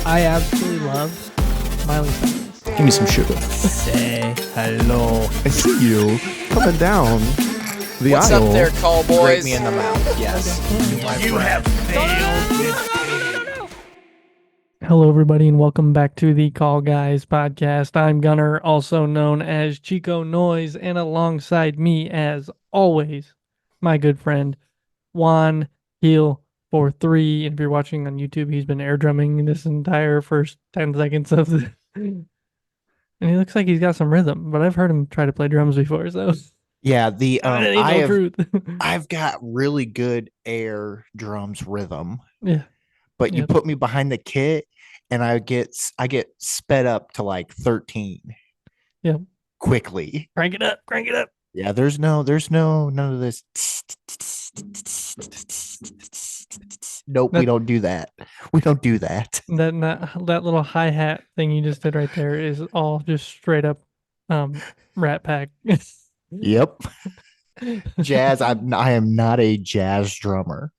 I absolutely love Miley Cyrus. Give me some sugar. Say hello. I see you coming down the What's aisle. up there, call boys? Break me in the mouth. Yes. You have failed. Hello, everybody, and welcome back to the Call Guys podcast. I'm Gunner, also known as Chico Noise, and alongside me, as always, my good friend Juan Heel 43. And if you're watching on YouTube, he's been air drumming this entire first 10 seconds of the. And he looks like he's got some rhythm, but I've heard him try to play drums before, so. Yeah, Truth. I've got really good air drums rhythm. Yeah. But you put me behind the kit and I get sped up to like 13. Yep. Quickly. Crank it up. Yeah, there's none of this. Nope, we don't do that. That little hi-hat thing you just did right there is all just straight up Rat Pack. Yep. Jazz. I am not a jazz drummer.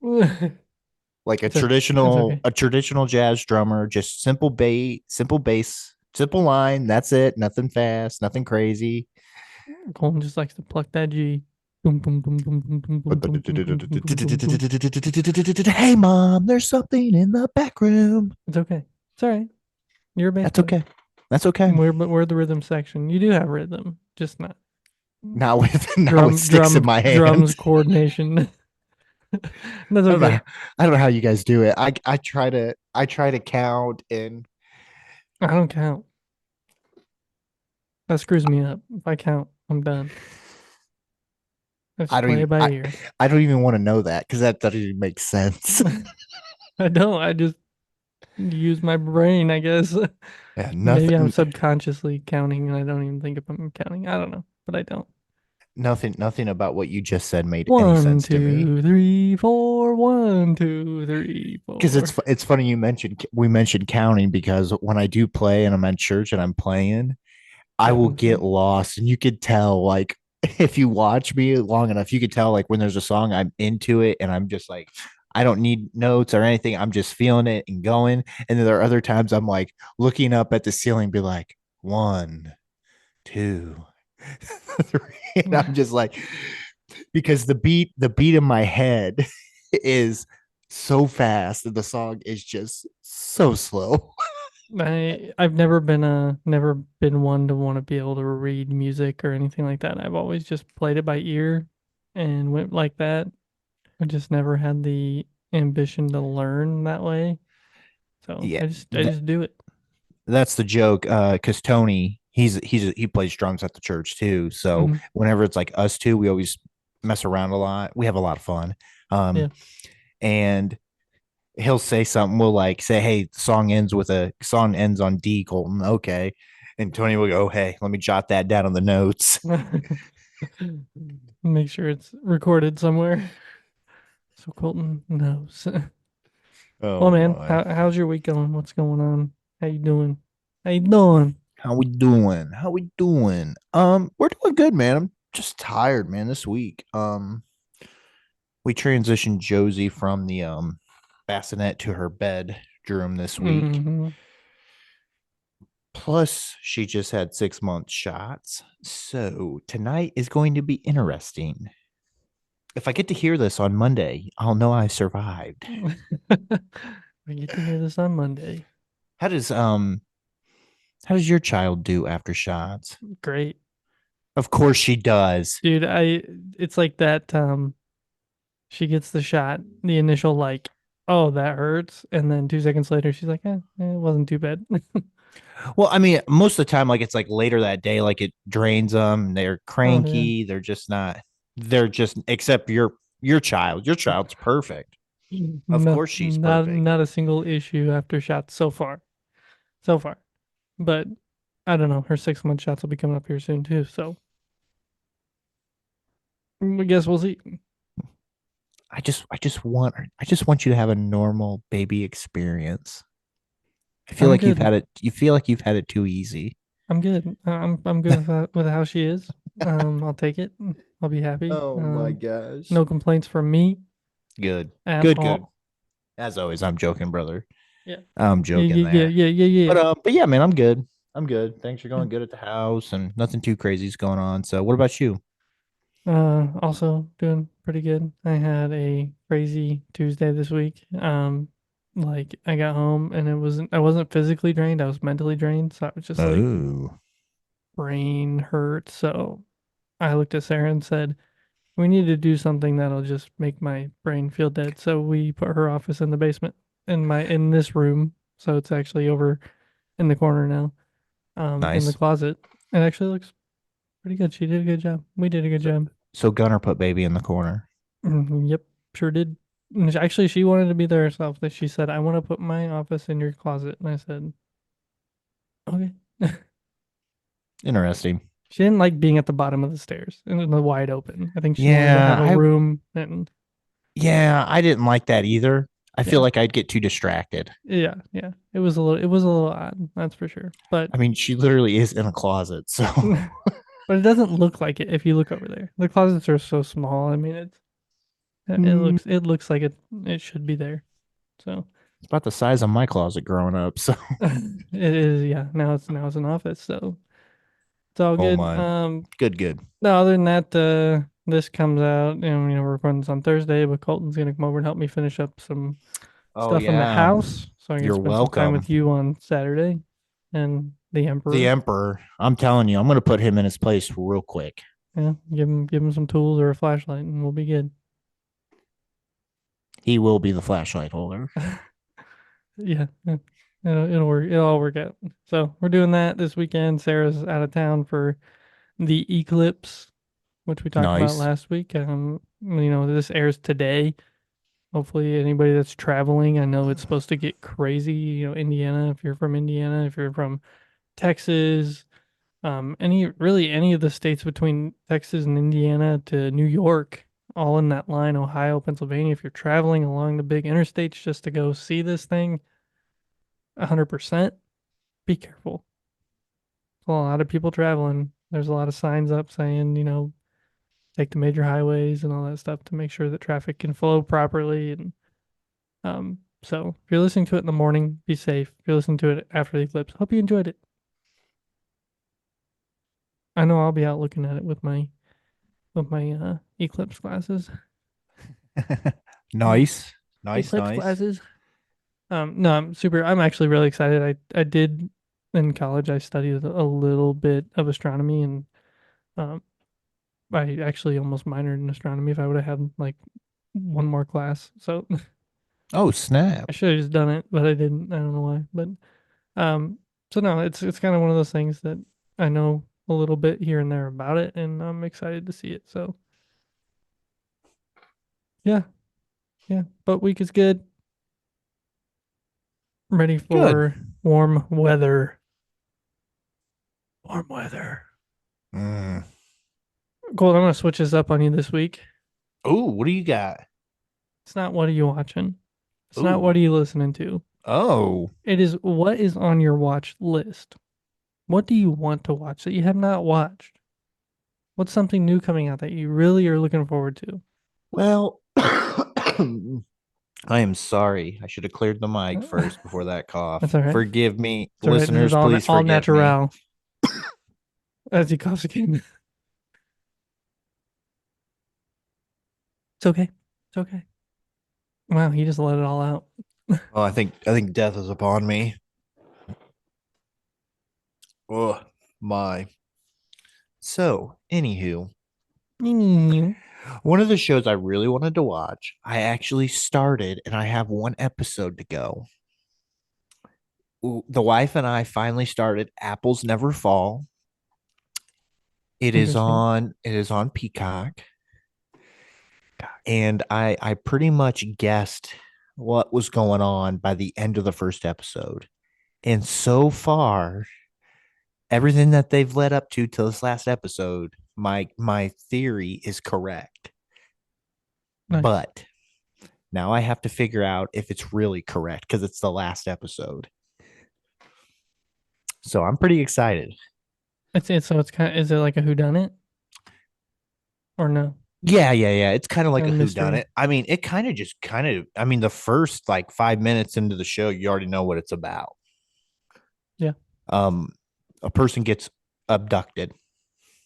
Like a traditional jazz drummer, just simple bass, simple line. That's it. Nothing fast, nothing crazy. Colton just likes to pluck that G. Boom, boom, boom, boom, boom, boom, boom, boom, boom. Hey, Mom, there's something in the back room. It's okay. It's all right. You're a bass That's player. okay. That's okay. We're the rhythm section. You do have rhythm, just not with sticks in my hands. Drums coordination. That's okay. I don't know how you guys do it. I try to count and I don't count. That screws me up. If I count, I'm done. I don't even want to know that because that doesn't even make sense. I don't. I just use my brain, I guess. Yeah, nothing. Maybe I'm subconsciously counting and I don't even think if I'm counting. I don't know, but I don't. Nothing about what you just said made any sense to me. 1, 2, 3, 4. 1, 2, 3, 4. Because it's funny we mentioned counting because when I do play and I'm at church and I'm playing, I will get lost, and you could tell, like, if you watch me long enough, you could tell, like, when there's a song, I'm into it and I'm just like, I don't need notes or anything. I'm just feeling it and going. And then there are other times I'm like looking up at the ceiling, be like, 1, 2, 3. And I'm just like, because the beat in my head is so fast and the song is just so slow. I've never been one to want to be able to read music or anything like that. I've always just played it by ear and went like that. I just never had the ambition to learn that way. So yeah, I just do it. That's the joke. Because Tony, he plays drums at the church too. So whenever it's like us two, we always mess around a lot. We have a lot of fun. And he'll say something. We'll like say, "Hey, song ends on D, Colton." Okay. And Tony will go, "Hey, let me jot that down on the notes." Make sure it's recorded somewhere. So Colton knows. Well, man, how's your week going? What's going on? How you doing? How we doing? We're doing good, man. I'm just tired, man, this week. We transitioned Josie from the bassinet to her bedroom this week. Plus, she just had 6-month shots. So tonight is going to be interesting. If I get to hear this on Monday, I'll know I survived. I get to hear this on Monday. How does your child do after shots? Great. Of course she does. Dude, it's like that she gets the shot, the initial like, oh, that hurts, and then 2 seconds later she's like, it wasn't too bad. Well, I mean, most of the time, like, it's like later that day, like it drains them. They're cranky. They're just except your child's perfect. Of course she's perfect. Not a single issue after shots so far. But I don't know. Her 6-month shots will be coming up here soon too. So I guess we'll see. I just want you to have a normal baby experience. I feel like you've had it. You feel like you've had it too easy. I'm good. I'm good with how she is. I'll take it. I'll be happy. Oh my gosh. No complaints from me. Good. At Good. all. Good. As always, I'm joking, brother. Yeah. I'm Yeah, joking yeah, yeah, there. yeah, yeah, yeah. But yeah, man, I'm good. I'm good. Things are Yeah. going good at the house and nothing too crazy is going on. So what about you? Also doing pretty good. I had a crazy Tuesday this week. Like I got home and I wasn't physically drained, I was mentally drained. So I was just like Oh, brain hurt. So I looked at Sarah and said, we need to do something that'll just make my brain feel dead. So we put her office in the basement in this room. So it's actually over in the corner now, in the nice. closet. It actually looks pretty good. She did a good job. We did a good So, job. so Gunner put baby in the corner. Yep, sure did. And actually, she wanted to be there herself. That she said, "I want to put my office in your closet," and I said, "Okay." Interesting. She didn't like being at the bottom of the stairs in the wide open. I think she wanted to have Yeah, a I room, and yeah, I didn't like that either. I feel yeah, like I'd get too distracted. yeah, yeah. It was a little odd, that's for sure. But I mean, she literally is in a closet. So, but it doesn't look like it if you look over there. The closets are so small. I mean, mm, it looks like it should be there. So it's about the size of my closet growing up. So, it is, yeah. Now it's an office, so it's all oh good. my, good, good. No, other than that, this comes out, we're recording this on Thursday, but Colton's gonna come over and help me finish up some Oh stuff in the yeah, house, so I can you're spend some time welcome. with you on Saturday and the The Emperor. Emperor. I'm telling you, I'm gonna put him in his place real quick. Yeah, give him some tools or a flashlight, and we'll be good. He will be the flashlight holder. Yeah, yeah. It'll work. It'll all work out. So we're doing that this weekend. Sarah's out of town for the eclipse, which we talked about Nice. last week. This airs today. Hopefully, anybody that's traveling, I know it's supposed to get crazy. Indiana, if you're from Indiana, if you're from Texas, any of the states between Texas and Indiana to New York, all in that line, Ohio, Pennsylvania, if you're traveling along the big interstates just to go see this thing, 100%, be careful. There's a lot of people traveling. There's a lot of signs up saying, take the major highways and all that stuff to make sure that traffic can flow properly. And so if you're listening to it in the morning, be safe. If you're listening to it after the eclipse, hope you enjoyed it. I know I'll be out looking at it with my eclipse glasses. Mm. Nice. Nice, Eclipse nice. glasses. No, I'm actually really excited. I did in college. I studied a little bit of astronomy, and um, I actually almost minored in astronomy if I would have had like one more class. So Oh, snap. I should have just done it, but I didn't. I don't know why. But um, so no, it's kind of one of those things that I know a little bit here and there about it, and I'm excited to see it. So yeah, yeah. But week is good. Ready Good. for warm weather. Warm weather. Mm. Cool. I'm gonna switch this up on you this week. Oh, what do you got? It's not what are you watching. It's not what Oh, are you listening to. oh. It is what is on your watch list. What do you want to watch that you have not watched? What's something new coming out that you really are looking forward to? Well, I am sorry. I should have cleared the mic first before that That's cough. all right. Forgive me, It's all right. This is listeners. Please all forgive me. natural. As he coughs again. It's okay. It's okay. Wow, he just let it all out. Oh, I think death is upon me. Oh my. So, anywho, one of the shows I really wanted to watch, I actually started and I have one episode to go. The wife and I finally started Apples Never Fall. Interesting. It is on Peacock, and I pretty much guessed what was going on by the end of the first episode. And so far, everything that they've led up to this last episode, my theory is correct. Nice. But now I have to figure out if it's really correct because it's the last episode. So I'm pretty excited. It's kind of, is it like a whodunit or no? Yeah. It's kind of like kind a of who done mystery. it. I mean, it kind of just kind of. I mean, the first like 5 minutes into the show, you already know what it's about. Yeah. Um, a person gets abducted,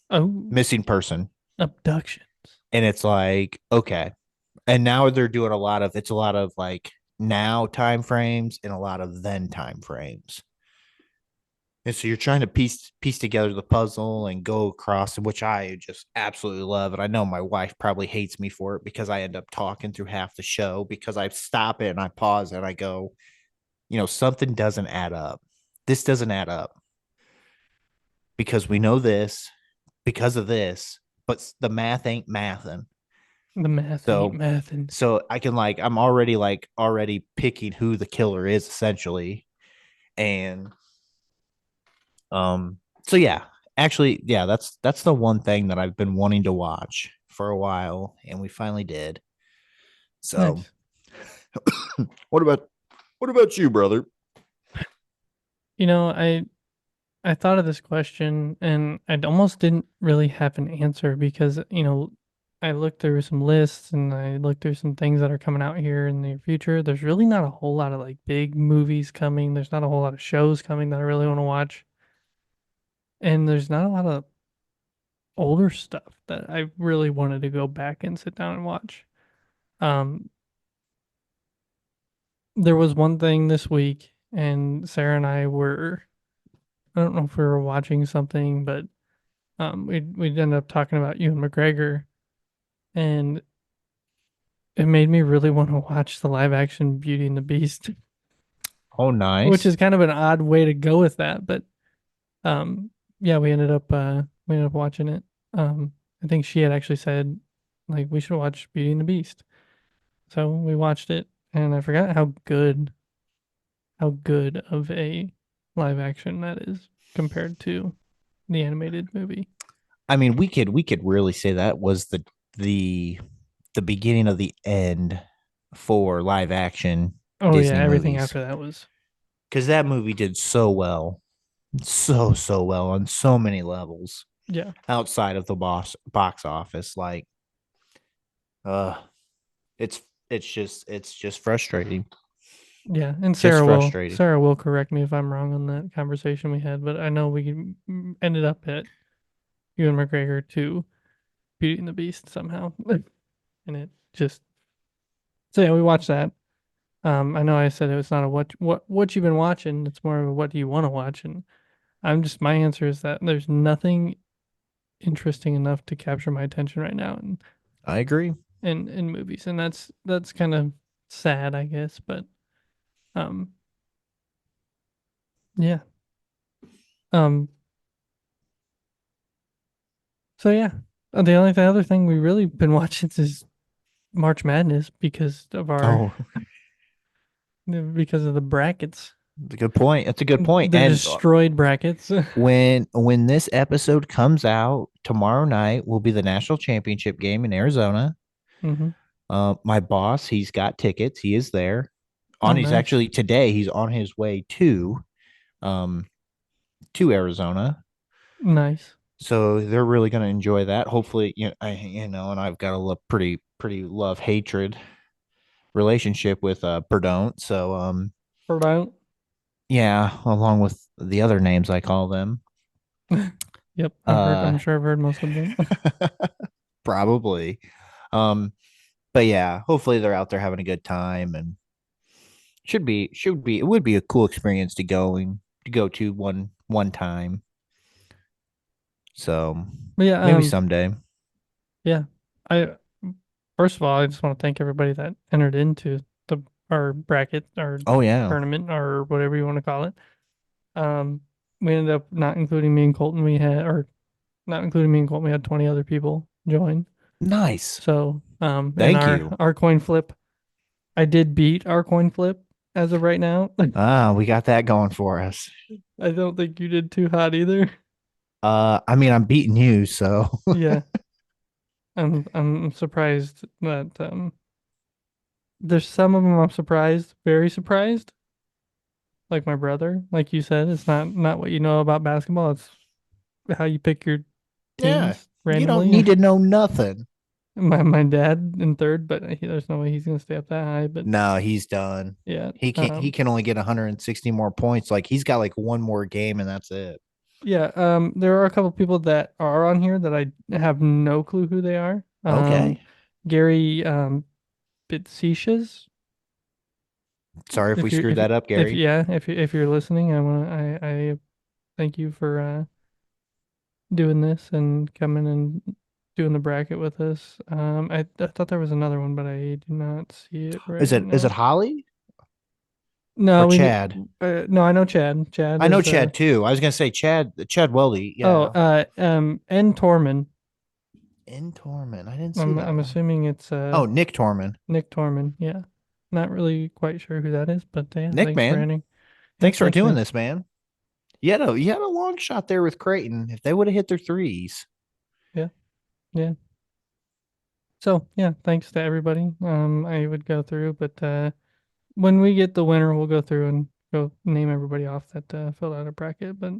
Oh, missing person, abduction. and it's like okay, and now they're doing a lot of. It's a lot of like now time frames and a lot of then time frames. And so you're trying to piece together the puzzle and go across, which I just absolutely love. And I know my wife probably hates me for it because I end up talking through half the show because I stop it and I pause and I go, something doesn't add up. This doesn't add up because we know this because of this, but the math ain't mathing. The math ain't So mathin'. so I can I'm already picking who the killer is essentially. And so yeah, actually, yeah, that's the one thing that I've been wanting to watch for a while, and we finally did. So Nice. what about you, brother? You know, I thought of this question and I almost didn't really have an answer because, I looked through some lists and I looked through some things that are coming out here in the near future. There's really not a whole lot of like big movies coming. There's not a whole lot of shows coming that I really want to watch. And there's not a lot of older stuff that I really wanted to go back and sit down and watch. Um, there was one thing this week and Sarah and I were, I don't know if we were watching something, but we'd end up talking about Ewan McGregor, and it made me really want to watch the live action Beauty and the Beast, Oh, which nice. is kind of an odd way to go with that, but um, yeah, we ended up watching it. I think she had actually said like we should watch Beauty and the Beast, so we watched it, and I forgot how good of a live action that is compared to the animated movie. I mean, we could really say that was the the beginning of the end for live action Oh yeah, Disney everything movies after that was because that movie did so well, so well on so many levels yeah. outside of the box office. Like, uh, it's it's just frustrating. Yeah, and Just frustrating. Sarah will correct me if I'm wrong on that conversation we had, but I know we ended up at Ewan McGregor to Beauty and the Beast somehow, and it just so yeah, we watched that. I know I said it was not a what you've been watching. It's more of a what do you want to watch, and I'm just my answer is that there's nothing interesting enough to capture my attention right now I agree. in movies, and that's kind of sad, I guess, but um yeah. Um So yeah, the other thing we really been watching is March Madness Oh, because of the brackets, that's a good point. That's a good point. the And destroyed brackets. when this episode comes out tomorrow night, will be the national championship game in Arizona. hmm My boss, he's got tickets. He is there. Oh, On he's nice, actually today. He's on his way um to Arizona. nice. So they're really going to enjoy that. Hopefully, and I've got a pretty love hatred relationship with Perdon't. So Or don't. yeah, along with the other names I call them. Yep, I've heard. Uh I'm sure I've heard most of them. probably. Um but yeah, hopefully they're out there having a good time and it would be a cool experience to go to one time. So But yeah, maybe someday. yeah. I First of all, I just want to thank everybody that entered into the our bracket, our Oh yeah. tournament, or whatever you want to call it. Um, we ended up not including me and Colton. Or not including me and Colton. We had 20 other people join. Nice. So, in Thank you. our coin flip, I did beat our coin flip as of right now. Ah, we got that going for us. I don't think you did too hot either. I mean, I'm beating you, so Yeah, I'm surprised that there's some of them I'm surprised, very surprised. Like my brother, like you said, it's not what you know about basketball. It's how you pick your yeah, teams you don't randomly. need to know nothing. my dad in third, but there's no way he's gonna stay up that high. But No, he's done. yeah, He can only get 160 more points. Like he's got like one more game and that's it. yeah. There are a couple people that are on here that I have no clue who they are. Okay. Gary Bitsicious. Sorry if we If you're screwed that up, if Gary. yeah, if you're listening, I thank you for doing this and coming and doing the bracket with us. I thought there was another one, but I do not see it right Is it now. Holly or No, Chad? no, I know Chad. Chad I know is Chad too. I was gonna say Chad Weldy. oh, Yeah. N Torman. In Torment. I didn't see that I'm one. assuming it's Oh, Nick Torment. Nick Torman. Yeah. Not really quite sure who that is, but yeah, Nick, thanks for man. ending. Yeah, Thanks for thanks, doing Nick. this, man. You had a long shot there with Creighton. If they would have hit their threes. Yeah. Yeah. So yeah, thanks to everybody. I would go through, but when we get the winner, we'll go through and go name everybody off that filled out a bracket. But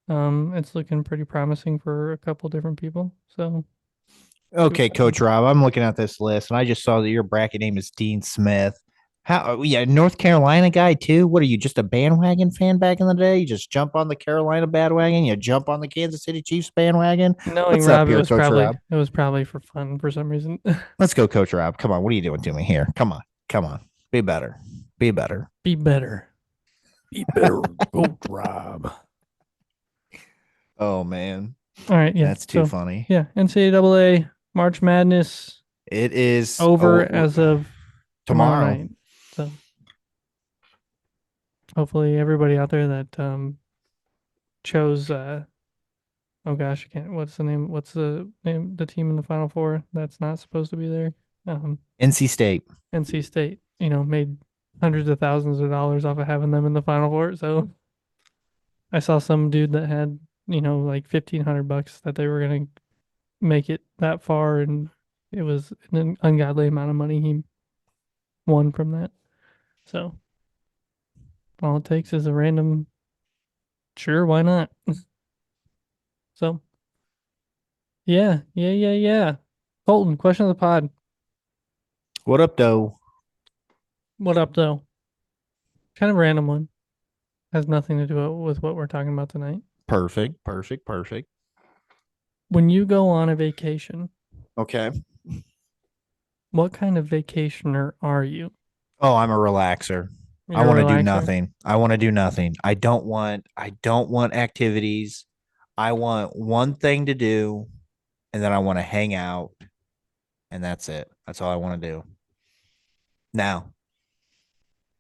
it's looking pretty promising for a couple different people. So see what Okay, Coach happens. Rob, I'm looking at this list and I just saw that your bracket name is Dean Smith. How, yeah, North Carolina guy too. What are you, just a bandwagon fan back in the day? You just jump on the Carolina bandwagon, you jump on the Kansas City Chiefs bandwagon. Knowing What's up Rob, here, Coach Rob? it was probably for fun for some reason. Let's go, Coach Rob. Come on, what are you doing to me here? Come on, come on, be better, be better. Be better. Be better, Coach Rob. Oh man, All right, yeah. that's too So funny. yeah, NCAA March Madness It is over as of tomorrow tomorrow. night. So hopefully everybody out there that chose oh gosh, I can't what's the name the team in the final four that's not supposed to be there? NC State. NC State, made hundreds of thousands of dollars off of having them in the final four. So I saw some dude that had, like $1,500 that they were gonna make it that far, and it was an ungodly amount of money he won from that. So all it takes is a random, sure, why not? So yeah, yeah, yeah, yeah. Colton, question of the pod. What up, though? What up, though? Kind of random one. Has nothing to do with what we're talking about tonight. Perfect, perfect, perfect. When you go on a vacation, Okay. what kind of vacationer are you? Oh, I'm a relaxer. I You're want a to do relaxer. nothing. I want to do nothing. I don't want activities. I want one thing to do and then I want to hang out and that's it. That's all I want to do. Now,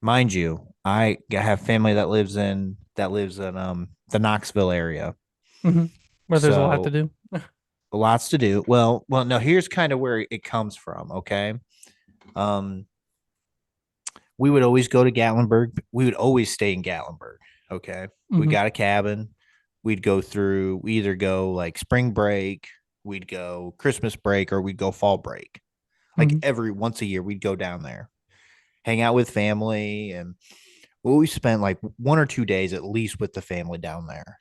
mind you, I have family that lives in the Knoxville area. Mm-hmm. Where there's a lot to So, do. lots to do. Well, no, here's kind of where it comes from, okay? Um we would always go to Gatlinburg. We would always stay in Gatlinburg. Okay. We Mm-hmm. got a cabin. We either go like spring break, we'd go Christmas break, or we'd go fall break. Like Mm-hmm. every once a year, we'd go down there, hang out with family. And we always spent like 1 or 2 days at least with the family down there.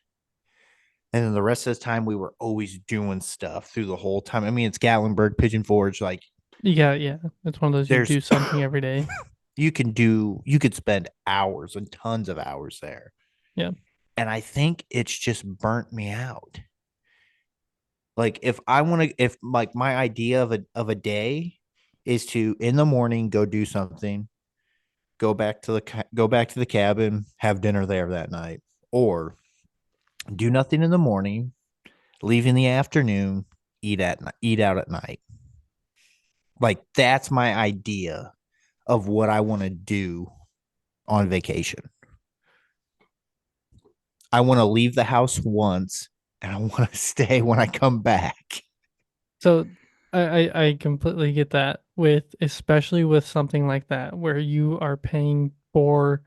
And then the rest of the time, we were always doing stuff through the whole time. I mean, it's Gatlinburg, Pigeon Forge. Like, Yeah. It's one of those you there's do something every day. you could spend hours and tons of hours there. Yeah. And I think it's just burnt me out. Like if I want to, if like my idea of a day is to in the morning go do something, go back to the cabin, have dinner there that night, or do nothing in the morning, leave in the afternoon, eat out at night. Like that's my idea of what I want to do on vacation. I want to leave the house once and I want to stay when I come back. So I completely get that with especially with something like that where you are paying for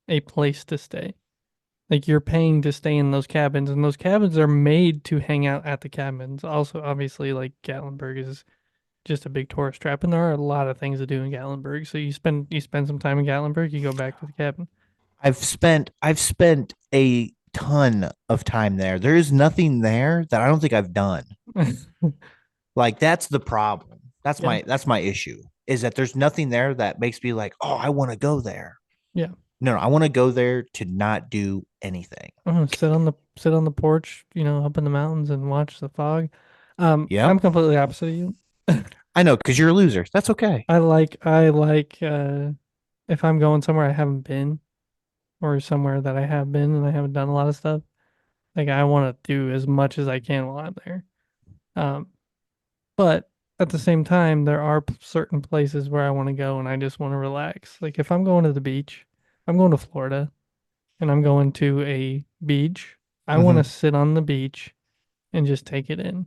a place to stay. Like you're paying to stay in those cabins, and those cabins are made to hang out at the cabins. Also, obviously, like Gatlinburg is just a big tourist trap, and there are a lot of things to do in Gatlinburg. So you spend some time in Gatlinburg, you go back to the cabin. I've spent a ton of time there. There is nothing there that I don't think I've done. Like that's the problem. Yeah. That's my issue is that there's nothing there that makes me like, oh, I want to go there. Yeah. No, I want to go there to not do anything. I'm gonna sit on the porch, up in the mountains and watch the fog. I'm Yep. completely opposite of you. I know because you're a loser. That's okay. I like if I'm going somewhere I haven't been or somewhere that I have been and I haven't done a lot of stuff, like I want to do as much as I can while I'm there. Um, but at the same time, there are certain places where I want to go and I just want to relax. Like if I'm going to the beach, I'm going to Florida and I'm going to a beach. I want to Mm-hmm. sit on the beach and just take it in.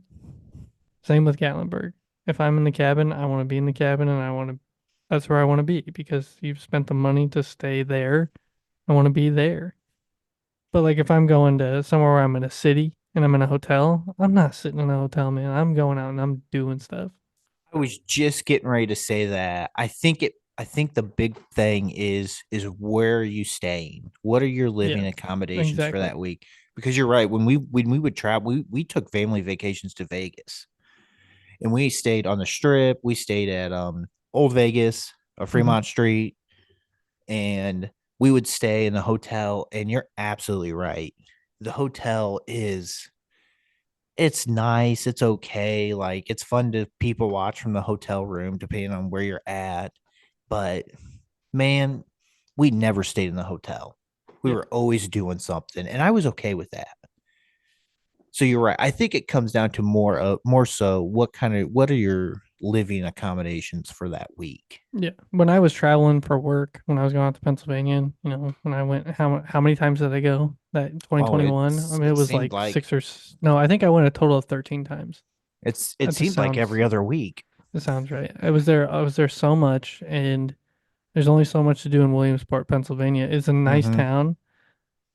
Same with Gatlinburg. If I'm in the cabin, I want to be in the cabin and that's where I want to be because you've spent the money to stay there. I want to be there. But like if I'm going to somewhere where I'm in a city and I'm in a hotel, I'm not sitting in a hotel, man. I'm going out and I'm doing stuff. I was just getting ready to say that. I think the big thing is where are you staying? What are your Yeah, living accommodations for exactly. that week? Because you're right. When we would travel, we took family vacations to Vegas. And we stayed on the strip. We stayed at Old Vegas or Hmm. Fremont Street. And we would stay in the hotel. And you're absolutely right. The hotel is it's nice. It's okay. Like it's fun to people watch from the hotel room, depending on where you're at. But man, we never stayed in the hotel. We Yeah. were always doing something, and I was okay with that. So you're right. I think it comes down to more so what are your living accommodations for that week? Yeah. When I was traveling for work, when I was going out to Pennsylvania, when I went, how many times did I go? That Oh, 2021. I mean, it it was seemed like like no, I think I went a total of 13 times. it That just seemed like every sounds other week. That sounds right. I was there so much, and there's only so much to do in Williamsport, Pennsylvania. It's a nice Mm-hmm. town,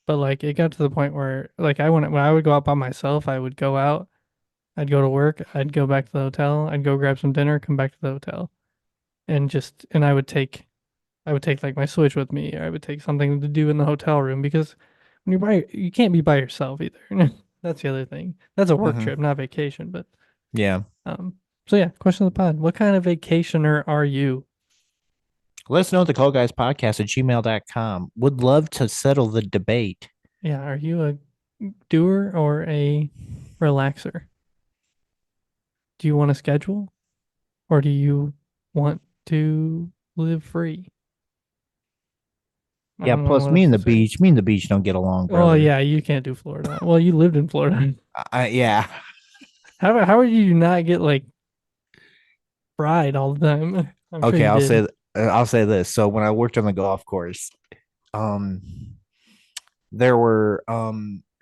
but like it got to the point where like when I would go out by myself, I would go out, I'd go to work, I'd go back to the hotel, I'd go grab some dinner, come back to the hotel, and I would take like my Switch with me, or I would take something to do in the hotel room because you can't be by yourself either. That's the other thing. That's a work Mm-hmm. trip, not vacation. But Yeah. um, so yeah, question of the pod: what kind of vacationer are you? Let us know at the call guys podcast at gmail.com. Would love to settle the debate. Yeah, are you a doer or a relaxer? Do you want a schedule or do you want to live free? I Yeah, don't know plus what else to say. me and the beach don't get along, Oh brother. yeah, you can't do Florida. Well, you lived in Florida. Yeah. How did you not get like fried all the time? I'm sure Okay, you did. I'll say this. So when I worked on the golf course, um there were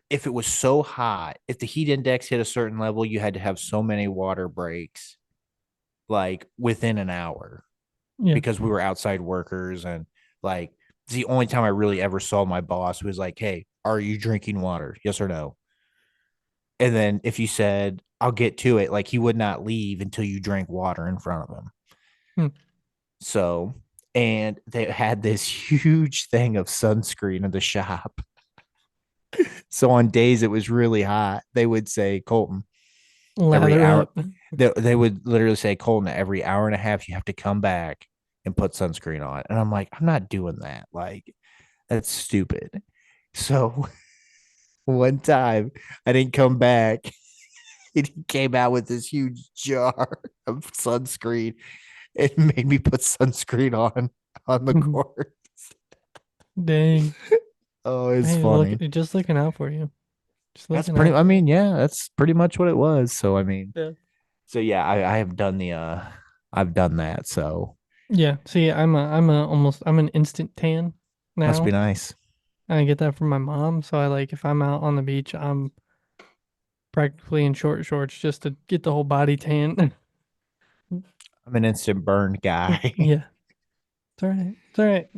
if it was so hot, if the heat index hit a certain level, you had to have so many water breaks like within an hour Yeah. because we were outside workers and like it's the only time I really ever saw my boss was like, "Hey, are you drinking water? Yes or no?" And then if you said, "I'll get to it," like he would not leave until you drank water in front of him. Hmm. So, and they had this huge thing of sunscreen in the shop. So on days it was really hot, they would say, Colton, every Lather hour, up. they would literally say, Colton, every hour and a half, you have to come back and put sunscreen on. And I'm like, I'm not doing that. Like, that's stupid. So one time I didn't come back. He came out with this huge jar of sunscreen and made me put sunscreen on the court. Dang. Oh, it's Hey, funny. just looking out for you. Just That's looking pretty. out I for you. mean, yeah, that's pretty much what it was. So I mean, Yeah. so yeah, I have done I've done that. So Yeah. See, I'm an instant tan must be now. nice. I get that from my mom. So I like if I'm out on the beach, I'm practically in short shorts just to get the whole body tan. I'm an instant burn guy. Yeah. It's all right. It's all right.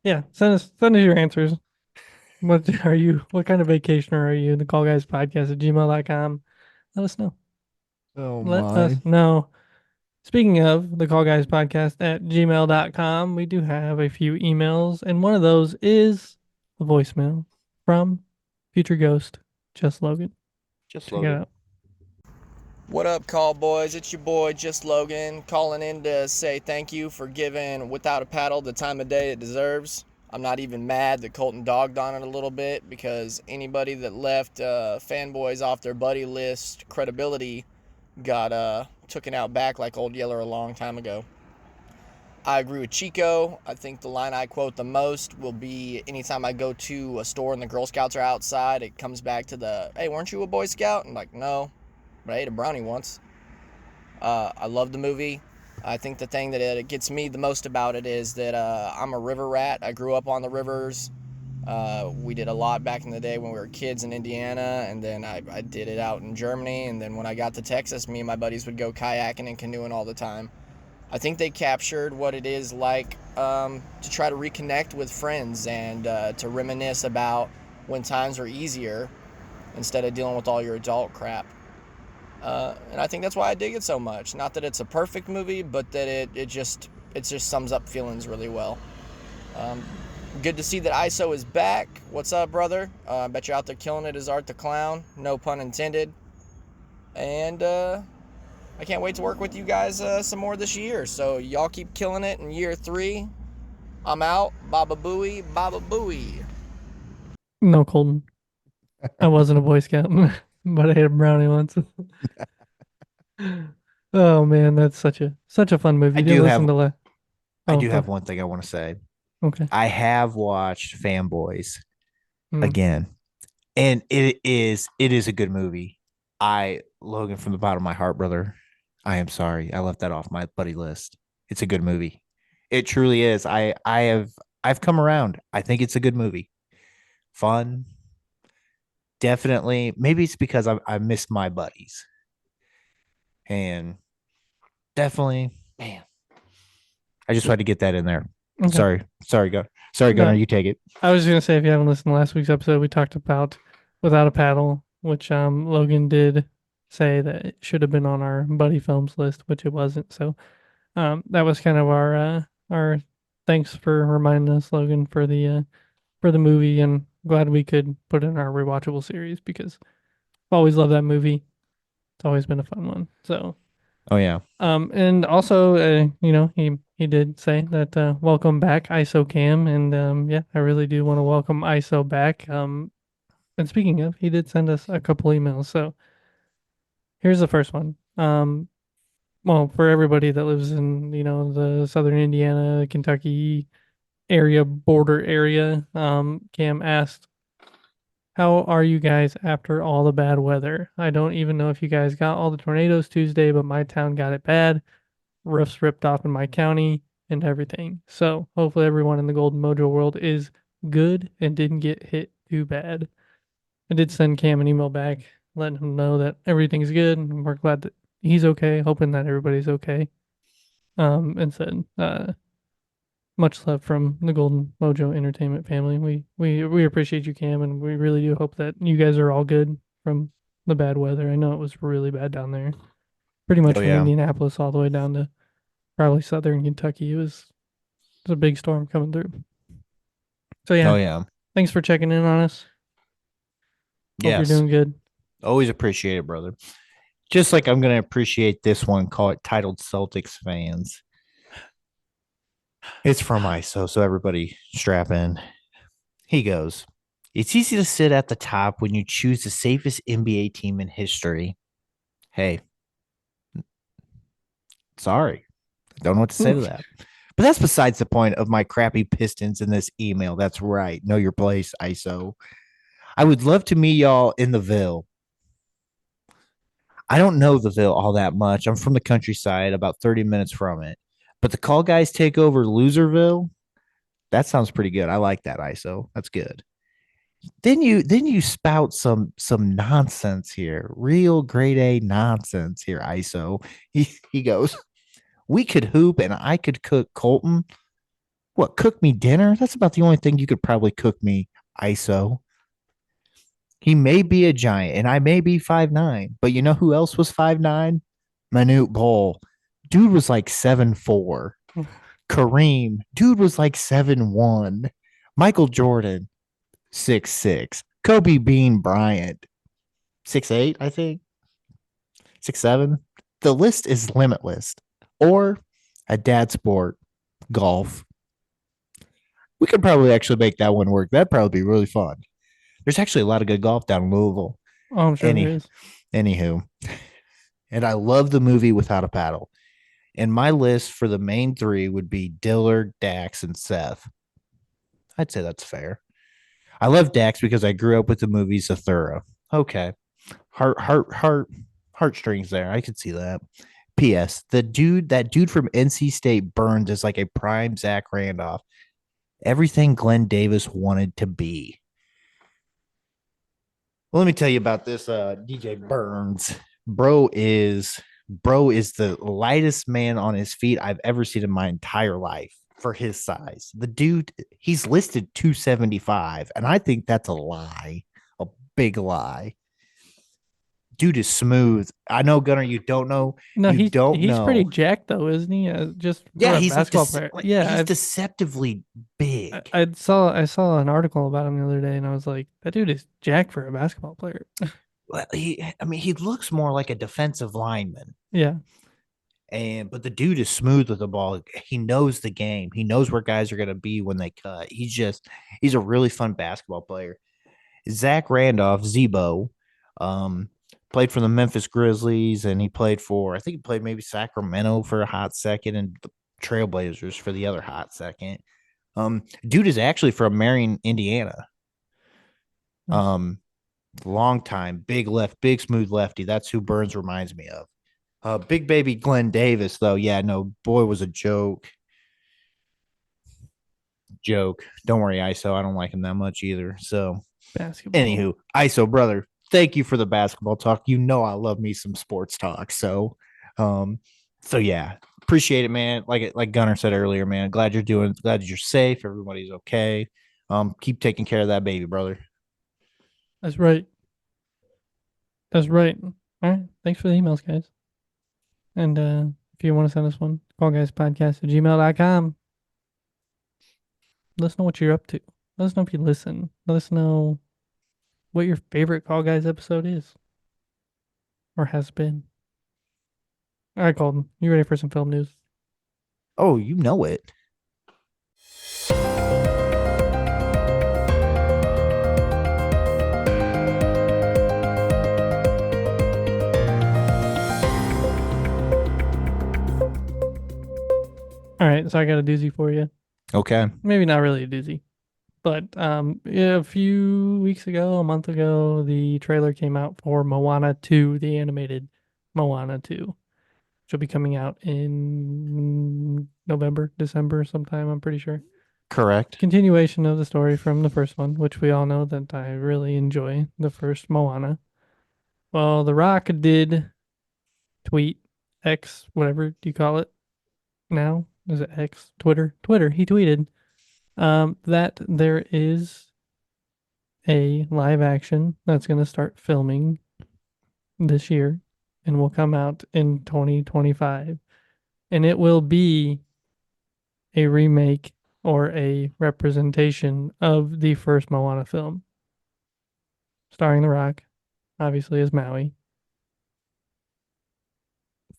Yeah. Send us your answers. What kind of vacationer are you? The Call Guys Podcast at gmail.com. Let us know. Oh Let us my. know. Speaking of the Call Guys Podcast at gmail.com, we do have a few emails, and one of those is a voicemail from Future Ghost, Just Logan. Just Check it Logan. out. What up, call boys? It's your boy, Just Logan, calling in to say thank you for giving Without a Paddle the time of day it deserves. I'm not even mad that Colton dogged on it a little bit because anybody that left fanboys off their buddy list credibility got taken out back like Old Yeller a long time ago. I agree with Chico. I think the line I quote the most will be anytime I go to a store and the Girl Scouts are outside, it comes back to the, hey, weren't you a Boy Scout? I'm like, no, but I ate a brownie once. I love the movie. I think the thing that it gets me the most about it is that I'm a river rat. I grew up on the rivers. We did a lot back in the day when we were kids in Indiana, and then I did it out in Germany. And then when I got to Texas, me and my buddies would go kayaking and canoeing all the time. I think they captured what it is like to try to reconnect with friends and to reminisce about when times were easier instead of dealing with all your adult crap. And I think that's why I dig it so much. Not that it's a perfect movie, but that it just sums up feelings really well. Um, Good to see that ISO is back. What's up, brother? I bet you're out there killing it as Art the Clown. No pun intended. And I can't wait to work with you guys some more this year. So y'all keep killing it in year 3. I'm out. Baba Booey, Baba Booey. No, Colton. I wasn't a Boy Scout, but I ate a brownie once. Oh man, that's such a fun movie. I You didn't do listen have to I Oh, do go have ahead. one thing I want to say. Okay. I have watched Fanboys Hmm. again, and it is a good movie. I Logan, from the bottom of my heart, brother, I am sorry I left that off my buddy list. It's a good movie. It truly is. I've come around. I think it's a good movie. Fun, definitely. Maybe it's because I miss my buddies, and definitely, man. I just tried to get that in there. Okay. Sorry, Gunner. No, You take it. I was gonna say if you haven't listened to last week's episode, we talked about Without a Paddle, which Logan did say that it should have been on our buddy films list, which it wasn't. So that was kind of our thanks for reminding us, Logan, for the movie, and glad we could put it in our rewatchable series because I've always loved that movie. It's always been a fun one. So Oh yeah. and also, he did say that welcome back, ISO Cam, and yeah, I really do want to welcome ISO back. And speaking of, he did send us a couple emails. So here's the first one. Well, for everybody that lives in the southern Indiana, Kentucky area, border area, Cam asked, "How are you guys after all the bad weather? I don't even know if you guys got all the tornadoes Tuesday, but my town got it bad. Roofs ripped off in my county and everything. So hopefully everyone in the Golden Mojo world is good and didn't get hit too bad." I did send Cam an email back letting him know that everything's good and we're glad that he's okay, hoping that everybody's okay. And said, much love from the Golden Mojo Entertainment family. We appreciate you, Cam, and we really do hope that you guys are all good from the bad weather. I know it was really bad down there. Pretty much Oh from yeah. Indianapolis all the way down to probably southern Kentucky. It was a big storm coming through. So Oh yeah, yeah. thanks for checking in on us. Hope you're Yes. doing good. Always appreciate it, brother. Just like I'm gonna appreciate this one, call it titled Celtics fans. It's from ISO, so everybody strap in. He goes. It's easy to sit at the top when you choose the safest NBA team in history. Hey, sorry. Don't know what to say to that. But that's besides the point of my crappy Pistons in this email. That's right. Know your place, ISO. I would love to meet y'all in the Ville. I don't know the Ville all that much. I'm from the countryside, about 30 minutes from it. But the call guys take over Loserville. That sounds pretty good. I like that, ISO. That's good. Then you spout some nonsense here. Real grade A nonsense here, ISO. He goes, "We could hoop and I could cook Colton. What, cook me dinner? That's about the only thing you could probably cook me, ISO. He may be a giant and I may be 5'9", but you know who else was 5'9"? Manute Bol. Dude was like 7'4". Kareem, dude was like 7'1". Michael Jordan, 6'6". Kobe Bean Bryant, 6'8", I think. 6, 7. The list is limitless. Or a dad sport, golf. We could probably actually make that one work. That'd probably be really fun. There's actually a lot of good golf down in Louisville. Oh, I'm sure there is. Anywho, and I love the movie Without a Paddle. And my list for the main three would be Dillard, Dax, and Seth. I'd say that's fair. I love Dax because I grew up with the movies of Thorough. Okay. Heartstrings there. I could see that. P.S. That dude from NC State Burns is like a prime Zach Randolph. Everything Glenn Davis wanted to be. Well, let me tell you about this DJ Burns. Bro is the lightest man on his feet I've ever seen in my entire life for his size. The dude, he's listed 275, and I think that's a lie, a big lie. Dude is smooth. I know, Gunner, you don't know. No, you don't he's know. pretty jacked though, isn't he? Just Yeah, for a he's basketball like player. Yeah, he's deceptively big. I saw an article about him the other day, and I was like, that dude is jacked for a basketball player. Well, he looks more like a defensive lineman. Yeah, But the dude is smooth with the ball. He knows the game. He knows where guys are going to be when they cut. He's a really fun basketball player. Zach Randolph, Zebo, played for the Memphis Grizzlies, and I think he played maybe Sacramento for a hot second, and the Trailblazers for the other hot second. Dude is actually from Marion, Indiana. nice. Long time, big smooth lefty. That's who Burns reminds me of. Big baby Glenn Davis, though. Yeah, no, boy was a joke. Don't worry, ISO. I don't like him that much either. So, Basketball. anywho, ISO brother, thank you for the basketball talk. You know I love me some sports talk. So yeah, appreciate it, man. Like Gunner said earlier, man. Glad you're safe. Everybody's okay. Keep taking care of that baby, brother. That's right. That's right. All right. Thanks for the emails, guys. And if you want to send us one, callguyspodcast@gmail.com. Let us know what you're up to. Let us know if you listen. Let us know what your favorite Call Guys episode is or has been. All right, Colton, you ready for some film news? Oh, you know it. All right, so I got a doozy for you. Okay. Maybe not really a doozy, but a few weeks ago, a month ago, the trailer came out for Moana 2, the animated Moana 2, which will be coming out in November, December sometime, I'm pretty sure. Correct. Continuation of the story from the first one, which we all know that I really enjoy, the first Moana. Well, The Rock did tweet, X, whatever do you call it now? Is it X? Twitter? He tweeted that there is a live action that's going to start filming this year and will come out in 2025. And it will be a remake or a representation of the first Moana film, starring The Rock, obviously as Maui.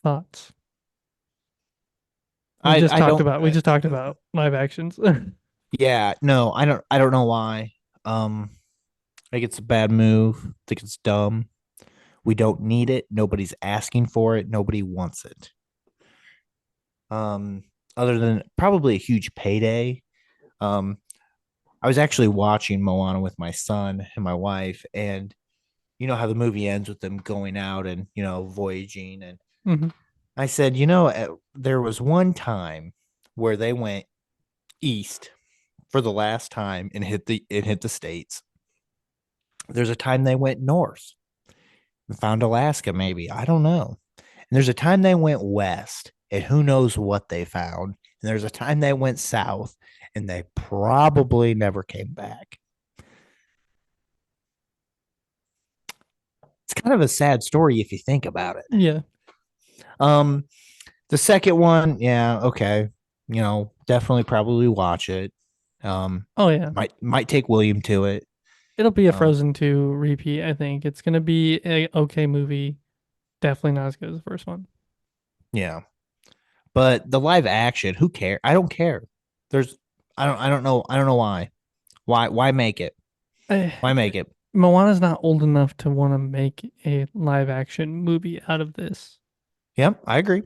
Thoughts? We just talked about live actions. Yeah, no, I don't know why. I think it's a bad move. I think it's dumb. We don't need it. Nobody's asking for it. Nobody wants it. Other than probably a huge payday. I was actually watching Moana with my son and my wife, and you know how the movie ends with them going out and voyaging, and Mhm. I said, there was one time where they went east for the last time and hit the states. There's a time they went north and found Alaska, maybe. I don't know. And there's a time they went west and who knows what they found. And there's a time they went south and they probably never came back. It's kind of a sad story if you think about it. Yeah. The second one, yeah, okay. Definitely probably watch it. Oh yeah. Might take William to it. It'll be a Frozen 2 repeat, I think. It's going to be a okay movie. definitely not as good as the first one. Yeah. But the live action, who cares? I don't care. There's I don't know. I don't know why. Why make it? I, Why make it? Moana's not old enough to want to make a live action movie out of this. Yep, I agree.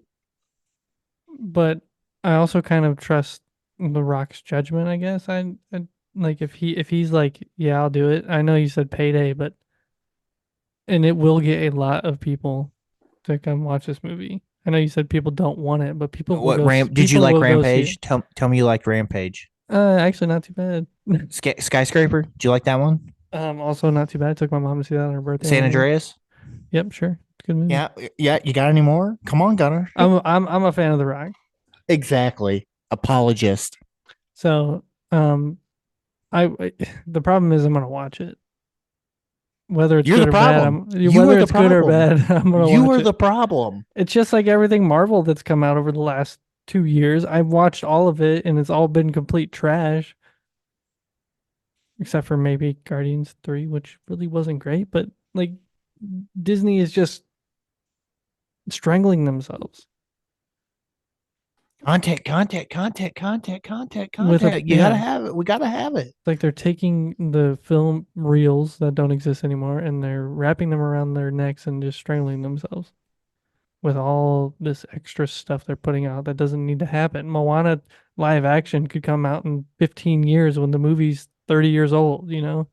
But I also kind of trust The Rock's judgment, I guess. I like if he's like, yeah, I'll do it. I know you said Payday, but and it will get a lot of people to come watch this movie. I know you said people don't want it, but people will What go. Did you People like will go see it. Rampage? Tell me you liked Rampage. Actually, not too bad. Skyscraper. Did you like that one? Also not too bad. I took my mom to see that on her birthday. San Andreas. Yep, sure. It's a good movie. Yeah, yeah. You got any more? Come on, Gunner. I'm a fan of The Rock. Exactly. Apologist. So, the problem is I'm gonna watch it. Whether it's You're good the or bad, problem. whether it's good or bad, I'm gonna You watch are it. the problem. It's just like everything Marvel that's come out over the last 2 years. I've watched all of it, and it's all been complete trash, except for maybe Guardians 3, which really wasn't great. But like, Disney is just strangling themselves Content. with a You gotta have it. We gotta have it. like they're taking the film reels that don't exist anymore and they're wrapping them around their necks and just strangling themselves with all this extra stuff they're putting out that doesn't need to happen. Moana live action could come out in 15 years when the movie's 30 years old, you know?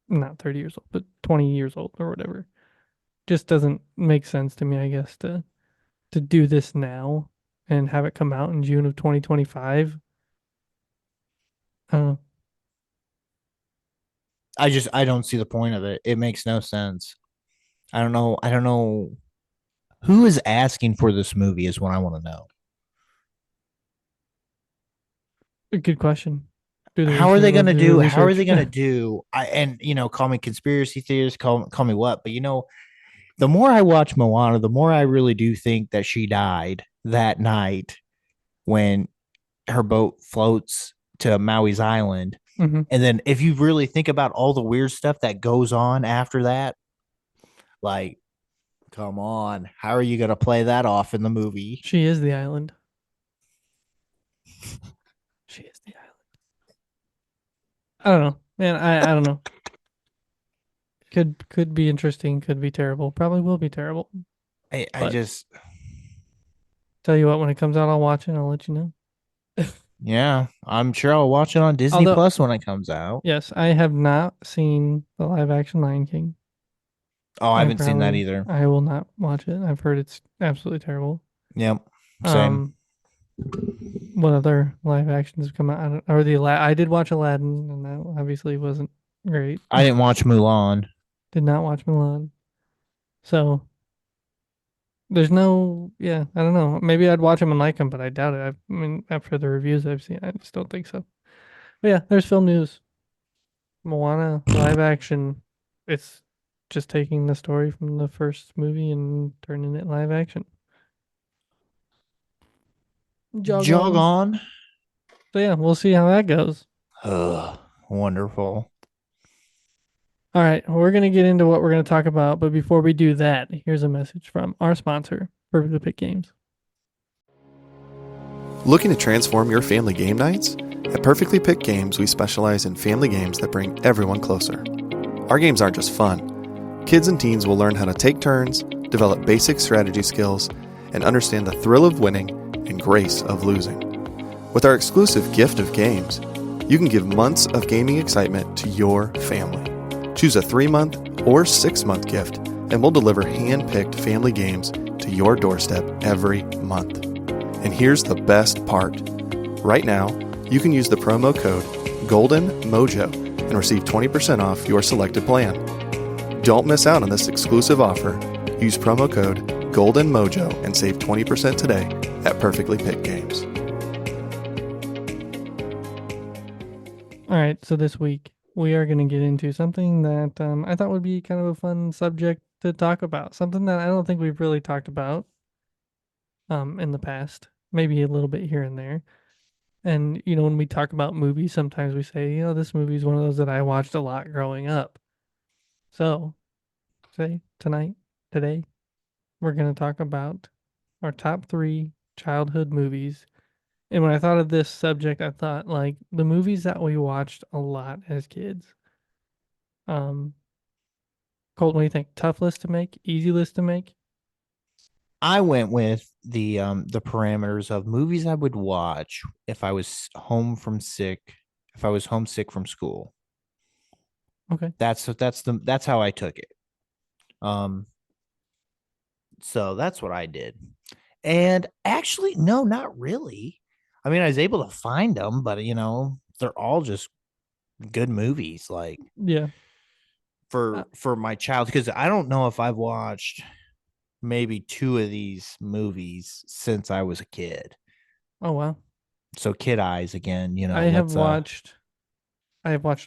Not 30 years old, but 20 years old or whatever. Just doesn't make sense to me, I guess, to do this now and have it come out in June of 2025. I don't know. I don't see the point of it. It makes no sense. I don't know. I don't know who is asking for this movie is what I want to know. A good question. How are they going to do? How are they research. going to do? Call me conspiracy theorist, call me what, but the more I watch Moana, the more I really do think that she died that night when her boat floats to Maui's island. Mm-hmm. And then if you really think about all the weird stuff that goes on after that, like, come on, how are you going to play that off in the movie? She is the island. She is the island. I don't know, man. I don't know. Could be interesting. Could be terrible. Probably will be terrible. I just Tell you what, when it comes out, I'll watch it. I'll let you know. Yeah, I'm sure I'll watch it on Disney Plus when it comes out. Yes, I have not seen the live action Lion King. Oh, I haven't seen that either. I will not watch it. I've heard it's absolutely terrible. Yep. Same. What other live actions have come out? I did watch Aladdin, and that obviously wasn't great. I didn't watch Mulan. Did not watch Mulan. So there's no, I don't know. Maybe I'd watch them and like them, but I doubt it. I mean, after the reviews I've seen, I just don't think so. But yeah, there's film news. Moana live action. It's just taking the story from the first movie and turning it live action. Jog on. So yeah, we'll see how that goes. Wonderful. All right, we're going to get into what we're going to talk about, but before we do that, here's a message from our sponsor, Perfectly Picked Games. Looking to transform your family game nights? At Perfectly Picked Games, we specialize in family games that bring everyone closer. Our games aren't just fun. Kids and teens will learn how to take turns, develop basic strategy skills, and understand the thrill of winning and grace of losing. With our exclusive gift of games, you can give months of gaming excitement to your family. Choose a 3-month or 6-month gift, and we'll deliver hand-picked family games to your doorstep every month. And here's the best part. Right now, you can use the promo code GOLDENMOJO and receive 20% off your selected plan. Don't miss out on this exclusive offer. Use promo code GOLDENMOJO and save 20% today at Perfectly Picked Games. All right, so this week we are going to get into something that I thought would be kind of a fun subject to talk about. Something that I don't think we've really talked about in the past, maybe a little bit here and there. And, when we talk about movies, sometimes we say, this movie is one of those that I watched a lot growing up. So, say tonight, Today, we're going to talk about our top 3 childhood movies. And when I thought of this subject, I thought like the movies that we watched a lot as kids. Um, Colt, what do you think? Tough list to make? Easy list to make? I went with the parameters of movies I would watch if I was home from sick, if I was homesick from school. Okay. That's how I took it. Um, so that's what I did. And actually, no, not really. I mean, I was able to find them, but they're all just good movies. Like Yeah. for my child, because I don't know if I've watched maybe 2 of these movies since I was a kid. Oh wow. So kid eyes again, I have let's watched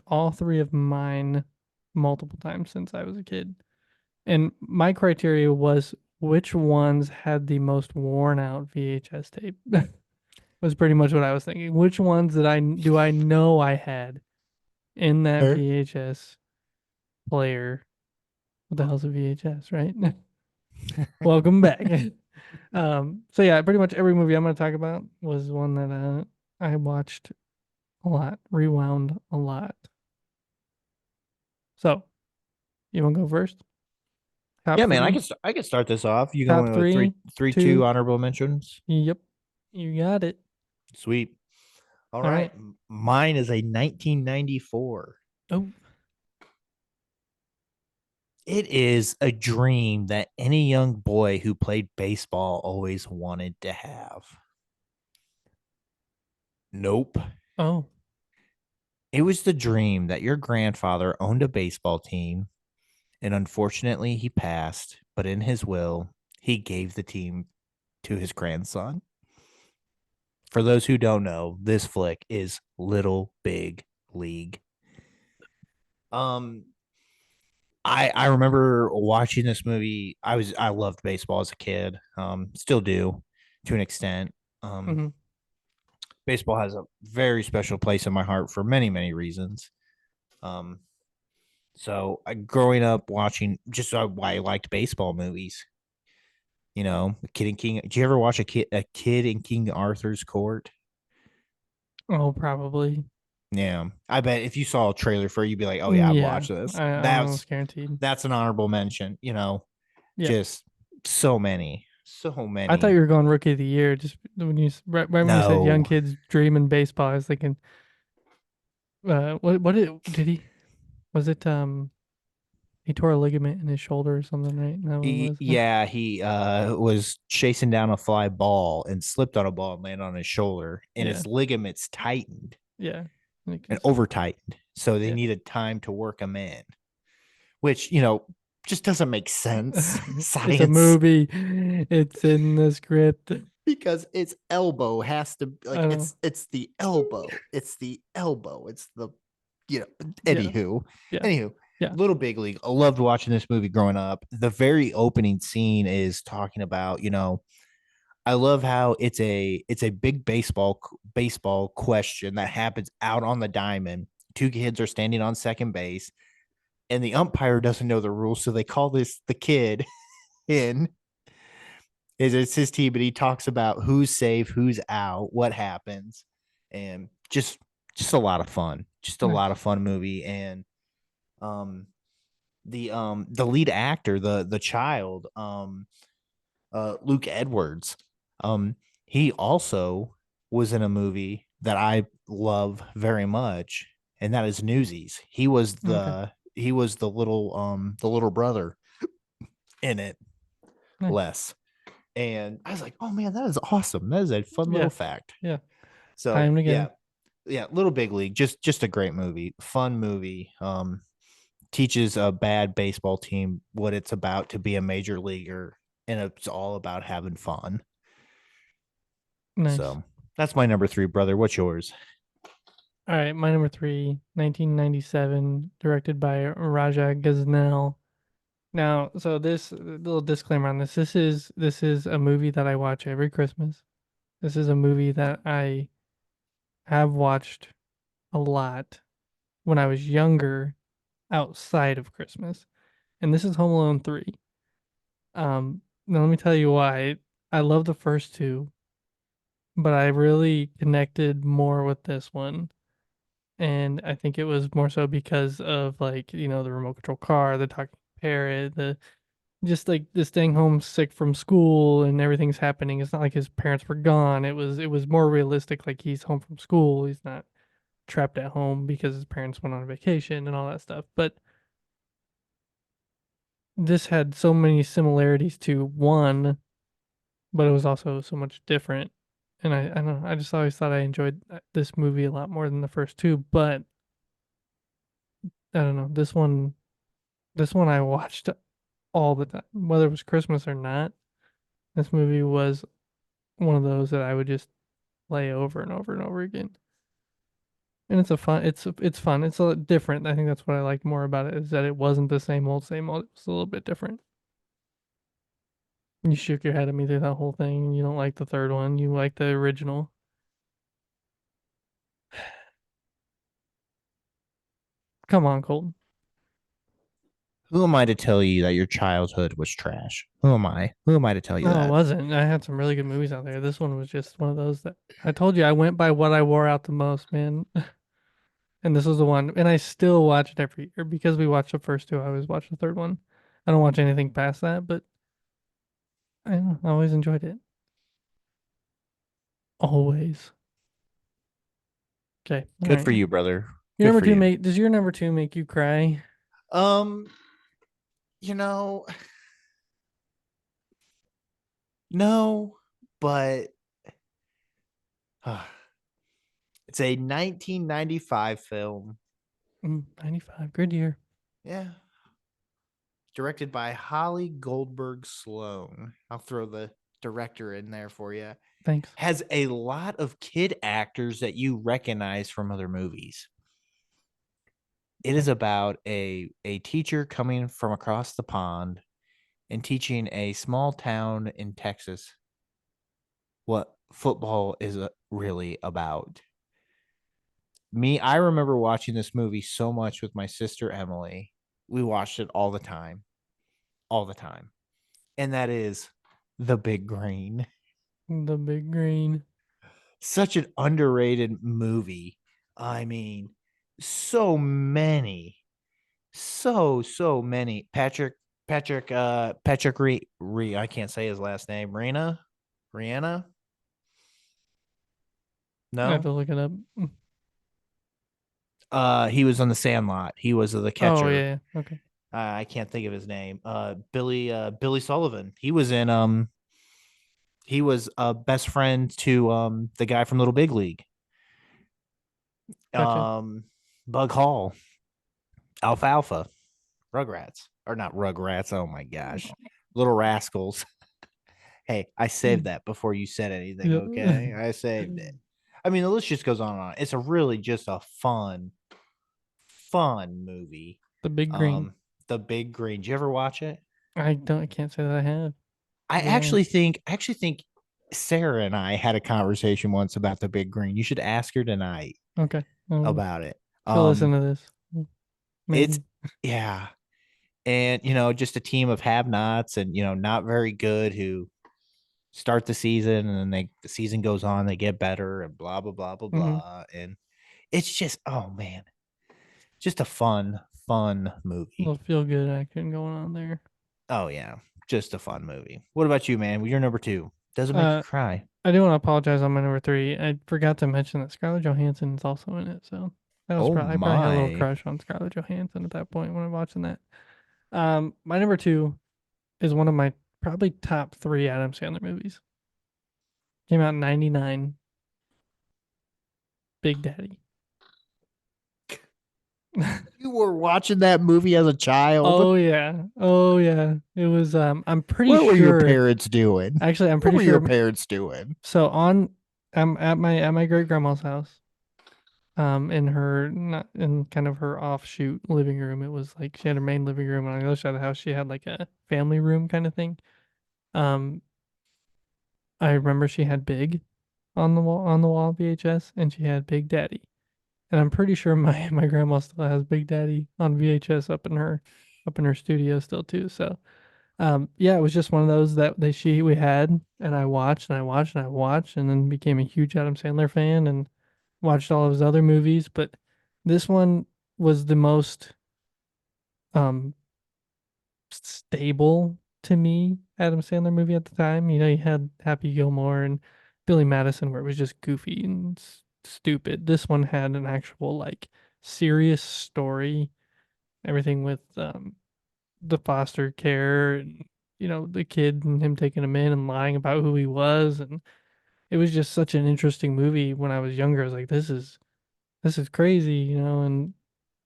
all 3 of mine multiple times since I was a kid. And my criteria was which ones had the most worn out VHS tape. Was pretty much what I was thinking. Which ones do I know I had in that Fair. VHS player? What the hell's a VHS, right? Welcome back. So yeah, pretty much every movie I'm going to talk about was one that I watched a lot, rewound a lot. So, you want to go first? Top Yeah, man, three? I can start this off. You Top going with three, three, two. two honorable mentions? Yep, you got it. Sweet. All All right. right. Mine is a 1994. Oh, It is a dream that any young boy who played baseball always wanted to have. Nope. oh, It was the dream that your grandfather owned a baseball team, and unfortunately, he passed, but in his will, he gave the team to his grandson. For those who don't know, this flick is Little Big League. Um, I remember watching this movie. I loved baseball as a kid. Still do to an extent. Um, mm-hmm. Baseball has a very special place in my heart for many, many reasons. Um, growing up watching just why I liked baseball movies. Kid and King. Did you ever watch a kid in King Arthur's Court? Oh, probably. Yeah, I bet if you saw a trailer for it, you'd be like, "Oh yeah, I'd Yeah, watch this." I almost guaranteed. That's an honorable mention. Yeah, Just so I thought many. you were going rookie of the year. Just when right when you said young No, kids dreaming baseball, I was thinking, did he? Was it he tore a ligament in his shoulder or something, right? No, it was. he was chasing down a fly ball and slipped on a ball and landed on his shoulder, and Yeah, his ligaments tightened yeah, and over tightened, so they yeah. needed time to work him in, which just doesn't make sense. It's a Science. movie. It's in the script. Because its elbow has to I know. it's the elbow. It's the elbow. It's the you know. Yeah, Anywho, yeah, anywho, yeah. Little Big League. I loved watching this movie growing up. The very opening scene is talking about I love how it's a big baseball question that happens out on the diamond. 2 kids are standing on second base, and the umpire doesn't know the rules, so they call the kid in. It's his team, but he talks about who's safe, who's out, what happens, and just a lot of fun. Just a lot Nice. of fun movie. And the lead actor, the child, Luke Edwards, um, he also was in a movie that I love very much, and that is Newsies. Okay. He was the little brother in it, Nice. Les. And I was like, oh man, that is awesome. That is a fun Yeah. little fact. Yeah. So Time again. yeah, Little Big League, just a great movie, fun movie. Teaches a bad baseball team what it's about to be a major leaguer, and it's all about having fun. Nice. So that's my number 3, brother. What's yours? All right, my number 3, 1997, directed by Raja Ghaznel. Now, so this little disclaimer on this. This is a movie that I watch every Christmas. This is a movie that I have watched a lot when I was younger outside of Christmas. And this is Home Alone 3. Now let me tell you why. I love the first two, but I really connected more with this one. And I think it was more so because of like, the remote control car, the talking parrot, the just like the staying home sick from school and everything's happening. It's not like his parents were gone. It was more realistic, like he's home from school. He's not trapped at home because his parents went on vacation and all that stuff. But this had so many similarities to one, but it was also so much different. And I don't know, I just always thought I enjoyed this movie a lot more than the first two, but I don't know, this one I watched all the time, whether it was Christmas or not. This movie was one of those that I would just play over and over and over again. And it's fun. It's a little different. I think that's what I like more about it, is that it wasn't the same old same old. It was a little bit different. You shook your head at me through that whole thing. You don't like the third one. You like the original. Come on, Colton. Who am I to tell you that your childhood was trash? Who am I? Who am I to tell you No, it that? wasn't. I had some really good movies out there. This one was just one of those that I told you I went by what I wore out the most, man. And this was the one. And I still watch it every year because we watched the first two. I always watch the third one. I don't watch anything past that, but I don't know, I always enjoyed it. Always. Okay. All Good for right. you, brother. Your Good number for two you. does your number two make you cry? Um, you know, no, but it's a 1995 film. 95. Good year. Yeah. Directed by Holly Goldberg Sloan. I'll throw the director in there for you. Thanks. Has a lot of kid actors that you recognize from other movies. It is about a teacher coming from across the pond and teaching a small town in Texas what football is really about. I remember watching this movie so much with my sister Emily. We watched it all the time, all the time. And that is The Big Green. The Big Green. Such an underrated movie. I mean, so many, so many. Patrick I can't say his last name. Rihanna. I have No. to look it up. He was on the Sandlot. He was the Oh catcher. yeah. Okay. I can't think of his name. Billy Sullivan. He was a best friend to the guy from Little Big League. Gotcha. Bug Hall, Alfalfa, Rugrats, or not Rugrats. Oh my gosh, Little Rascals. Hey, I saved that before you said anything. Yeah. Okay, I saved it. I mean, the list just goes on and on. It's a really just a fun movie. The Big Green. The Big Green. Did you ever watch it? I can't say that I have. I Yeah. actually think Sarah and I had a conversation once about the Big Green. You should ask her tonight Okay. about it. She'll listen to this. Maybe. It's yeah. And just a team of have-nots and not very good who start the season, and then the season goes on, they get better and blah blah blah blah blah. And it's just, oh man, just a fun movie. A little feel good action going on there. Oh yeah, just a fun movie. What about you, man? Your number two doesn't make you cry. I do want to apologize on my number three. I forgot to mention that Scarlett Johansson is also in it. So that was I probably had a little crush on Scarlett Johansson at that point when I'm watching that. My number two is one of my probably top three Adam Sandler movies. Came out in '99. Big Daddy. You were watching that movie as a child. Oh yeah. It was. I'm pretty sure. What were your parents doing? Actually, I'm pretty what were sure your parents doing. So I'm at my great grandma's house. In her not in kind of her offshoot living room. It was like she had her main living room, and on the other side of the house she had like a family room kind of thing. I remember she had Big on the wall VHS, and she had Big Daddy. And I'm pretty sure my grandma still has Big Daddy on VHS up in her studio still too. So Yeah, it was just one of those that we had, and I watched and I watched and I watched, and then became a huge Adam Sandler fan and watched all of his other movies. But this one was the most um stable to me Adam Sandler movie at the time. You had Happy Gilmore and Billy Madison, where it was just goofy and stupid. This one had an actual like serious story, everything with the foster care and the kid and him taking him in and lying about who he was, and it was just such an interesting movie. When I was younger, I was like, this is crazy, and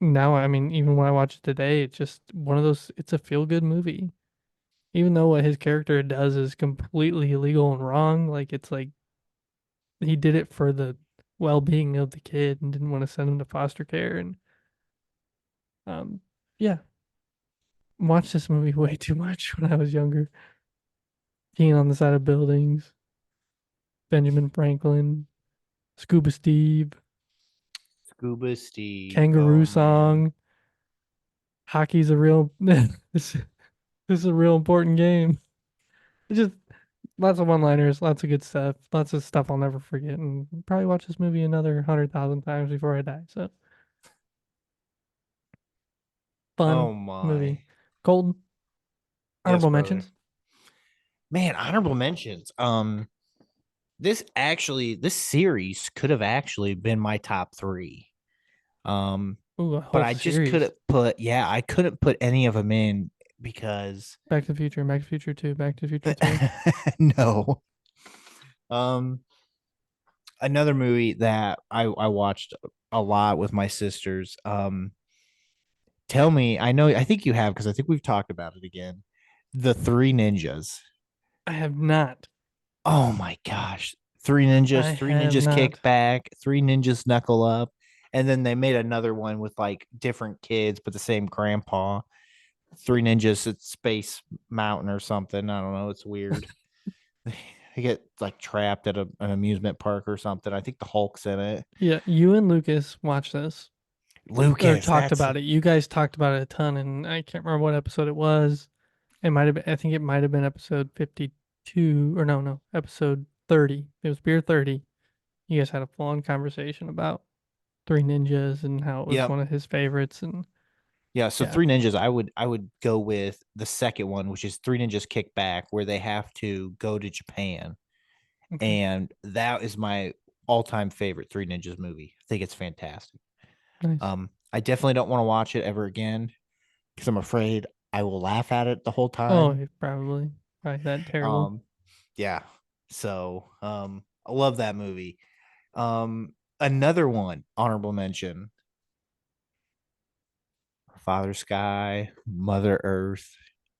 now, I mean, even when I watch it today, it's just one of those, it's a feel good movie. Even though what his character does is completely illegal and wrong, like it's like he did it for the well-being of the kid and didn't want to send him to foster care. And um yeah, watched this movie way too much when I was younger. Peeing on the side of buildings, Benjamin Franklin, Scuba Steve, Scuba Steve. Kangaroo Oh man. Song. Hockey's a real this is a real important game. It's just lots of one-liners, lots of good stuff, lots of stuff I'll never forget, and probably watch this movie another 100,000 times before I die. So fun Oh movie. my. Colton, Yes, honorable brother. mentions. Man, honorable mentions. This series could have actually been my top three. Um, Ooh, a but whole I just series. I couldn't put any of them in because Back to the Future, Back to the Future 2, Back to the Future 3. no. Um, another movie that I watched a lot with my sisters. Tell me, I think you have because I think we've talked about it again. The Three Ninjas. I have not. Oh my gosh. I Three have ninjas not. kick back, three ninjas knuckle up. And then they made another one with like different kids, but the same grandpa. Three ninjas at Space Mountain or something. I don't know. It's weird. They get like trapped at an amusement park or something. I think the Hulk's in it. Yeah, you and Lucas watched this or Lucas, talked that's about it. You guys talked about it a ton, and I can't remember what episode it was. It might have been, I think it might have been episode 52, or no, episode 30. It was beer 30. You guys had a full on conversation about Three Ninjas and how it was yep. one of his favorites. And Yeah, so yeah, Three Ninjas, I would go with the second one, which is Three Ninjas Kick Back, where they have to go to Japan. okay, And that is my all-time favorite Three Ninjas movie. I think it's fantastic. nice. I definitely don't want to watch it ever again because I'm afraid I will laugh at it the whole Oh, time. probably that terrible. Um, yeah. So, I love that movie. Another one, honorable mention: Father Sky, Mother Earth,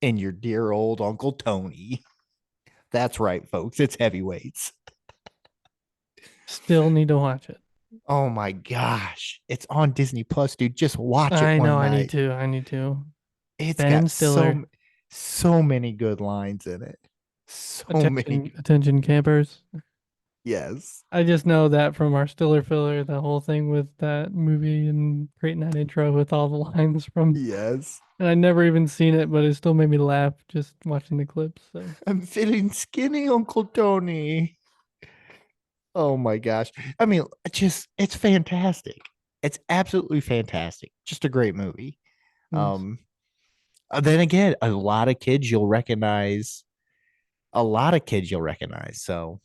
and your dear old Uncle Tony. That's right, folks. It's heavyweights. Still need to watch it. Oh my gosh. It's on Disney Plus, dude. Just watch it I know. one I need night. to. I need to. It's Ben got Stiller. so many good lines in it. So many. Attention, campers. Yes. I just know that from our Stiller filler, the whole thing with that movie and creating that intro with all the lines from. Yes. And I never even seen it, but it still made me laugh just watching the clips. So I'm feeling skinny, Uncle Tony. Oh my gosh. I mean, it's fantastic. It's absolutely fantastic. Just a great movie. nice. Um then again, a lot of kids you'll recognize. A lot of kids you'll recognize. So,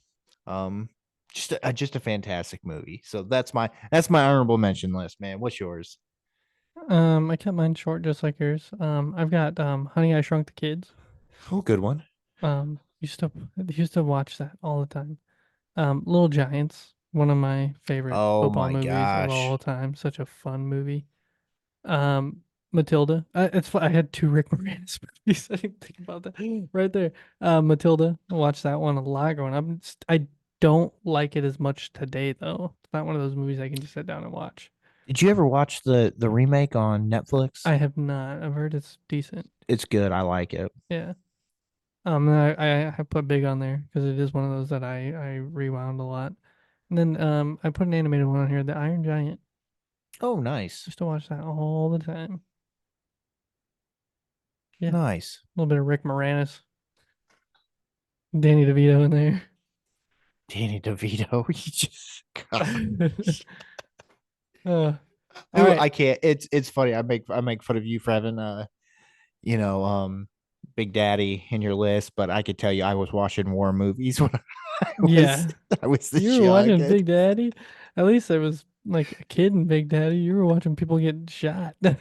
um, just a fantastic movie. So that's my honorable mention list, man. What's yours? I kept mine short, just like yours. I've got Honey, I Shrunk the Kids. Oh, good one. Used to watch that all the time. Little Giants, one of my favorite Oh football my movies of all gosh. time. Such a fun movie. Matilda. I had two Rick Moranis movies. I didn't think about that right there. Matilda. I watched that one a lot growing up. I don't like it as much today though. It's not one of those movies I can just sit down and watch. Did you ever watch the remake on Netflix? I have not. I've heard it's decent. It's good. I like it. Yeah. And I put Big on there because it is one of those that I rewound a lot. And then I put an animated one on here, The Iron Giant. Oh, nice. Used to watch that all the time. Yeah. Nice. A little bit of Rick Moranis, Danny DeVito in there. Danny DeVito. He just All Dude, right. I can't. It's funny. I make fun of you for having you know, Big Daddy in your list, but I could tell you I was watching war movies when was Yeah. I was this You were young. watching Big Daddy? At least there was like a kid in Big Daddy. You were watching people get shot. I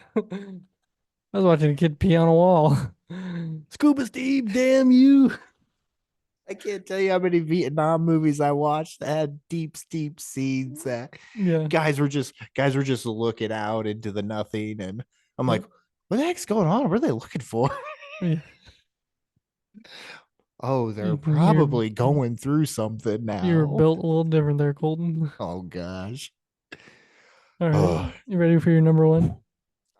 was watching a kid pee on a wall. Scuba Steve, damn you. I can't tell you how many Vietnam movies I watched that had deep scenes that Yeah. guys were just looking out into the nothing, and I'm Yep. like, what the heck's going on? What are they looking for? Yeah. Oh, they're You're, probably going through something you're now. built a little different there, Colton. Oh gosh. All right. Oh, You ready for your number one?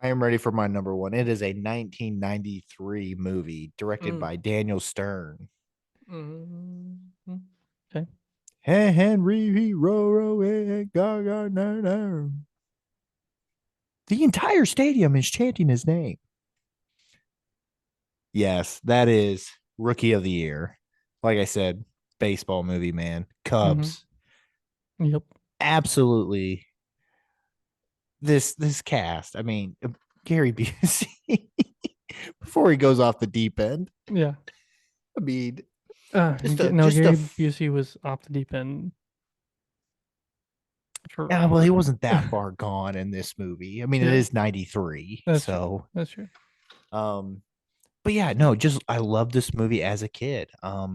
I am ready for my number one. It is a 1993 movie directed by Daniel Stern. Mm-hmm. Okay. Hey, Henry, Roro, Gaga, no, no. The entire stadium is chanting his name. Yes, that is Rookie of the Year. Like I said, baseball movie, man. Cubs. Yep. Absolutely. This cast. I mean, Gary Busey before he goes off the deep end. Yeah. I mean, No, Gary Busey was off the deep end. yeah, well, he wasn't that far gone in this movie. I mean, Yeah. it is 93. That's so true. That's true. But yeah, no, just I love this movie as a kid. A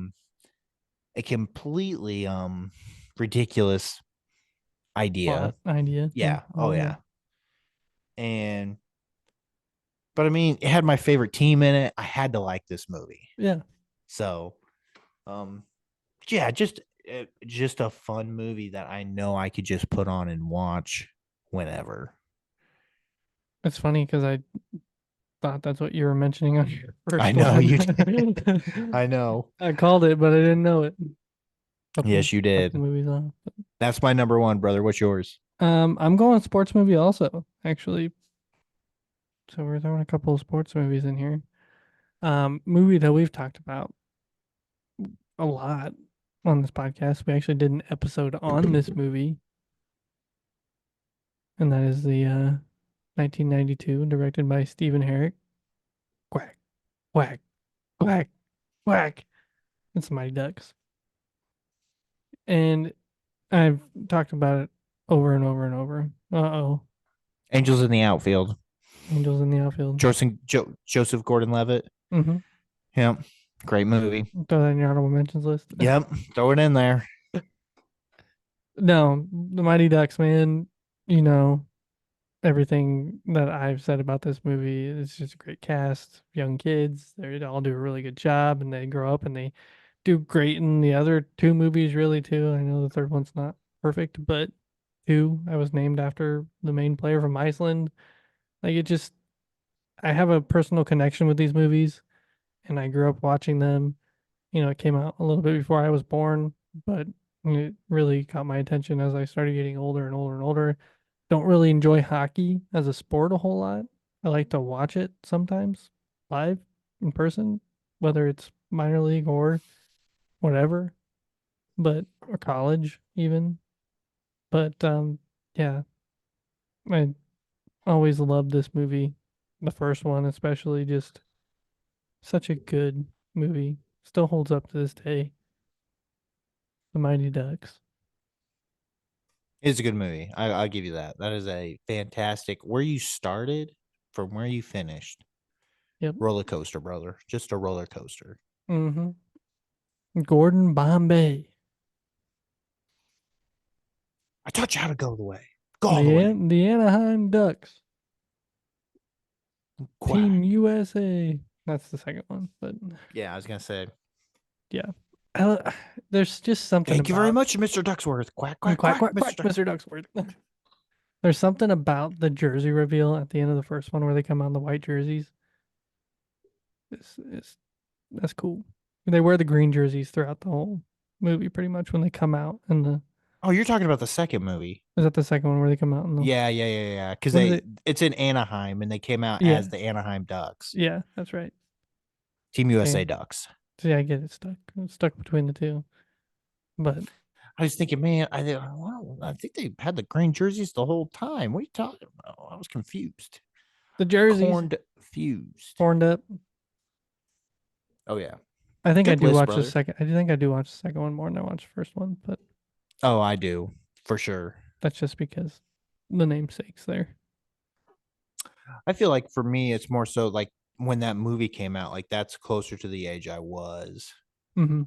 completely ridiculous idea. Idea. Yeah. Oh, Oh yeah. And but I mean, it had my favorite team in it. I had to like this movie. Yeah. So yeah, just a fun movie that I know I could just put on and watch whenever. It's funny because I thought that's what you were mentioning on your first I know one. you did. I know. I called it, but I didn't know it. Yes, you did. The movies on. That's my number one, brother. What's yours? I'm going sports movie also, actually. So we're throwing a couple of sports movies in here. Movie that we've talked about a lot on this podcast. We actually did an episode on this movie. And that is the 1992, directed by Stephen Herrick. Quack, quack, quack, quack. It's Mighty Ducks. And I've talked about it over and over and over. Uh-oh. Angels in the Outfield. Angels in the Outfield. Joseph Gordon-Levitt. Mm-hmm. Yep. Great movie. Throw that in your honorable mentions list. Yep. Throw it in there. No, the Mighty Ducks, man. You know, everything that I've said about this movie is just a great cast. Young kids. They all do a really good job, and they grow up and they do great in the other two movies, really, too. I know the third one's not perfect, but two, I was named after the main player from Iceland. Like, it just, I have a personal connection with these movies, and I grew up watching them. You know, it came out a little bit before I was born, but it really caught my attention as I started getting older and older and older. Don't really enjoy hockey as a sport a whole lot. I like to watch it sometimes live in person, whether it's minor league or whatever, but or college even. But yeah, I always loved this movie. The first one especially, just such a good movie. Still holds up to this day. The Mighty Ducks. It's a good movie. I'll give you that. That is a fantastic where you started from where you finished. Yep. Roller coaster, brother. Just a roller coaster. Mm-hmm. Gordon Bombay. I taught you how to go the way. Go all the way. The Anaheim Ducks. Quack. Team USA. That's the second one, but Yeah, I was gonna say. yeah. There's just something. Thank you very much, Mr. Ducksworth. Quack, quack, quack, quack, quack, quack, Mr. Ducksworth. There's something about the jersey reveal at the end of the first one where they come on the white jerseys. That's cool. They wear the green jerseys throughout the whole movie, pretty much when they come out. Oh, you're talking about the second movie. Is that the second one where they come out? Yeah. Because it's in Anaheim, and they came out as the Anaheim Ducks. Yeah, that's right. Team USA Okay. Ducks. See, I get it stuck between the two. But I was thinking, man, I think they had the green jerseys the whole time. What are you talking about? I was confused. the jerseys Corned fused. horned up. Oh yeah. I think I Good do list, watch the brother. second. I do think I do watch the second one more than I watch the first one, but Oh, I do for sure. that's just because the namesake's there. I feel like for me, it's more so like when that movie came out, like that's closer to the age I was. Mm-hmm.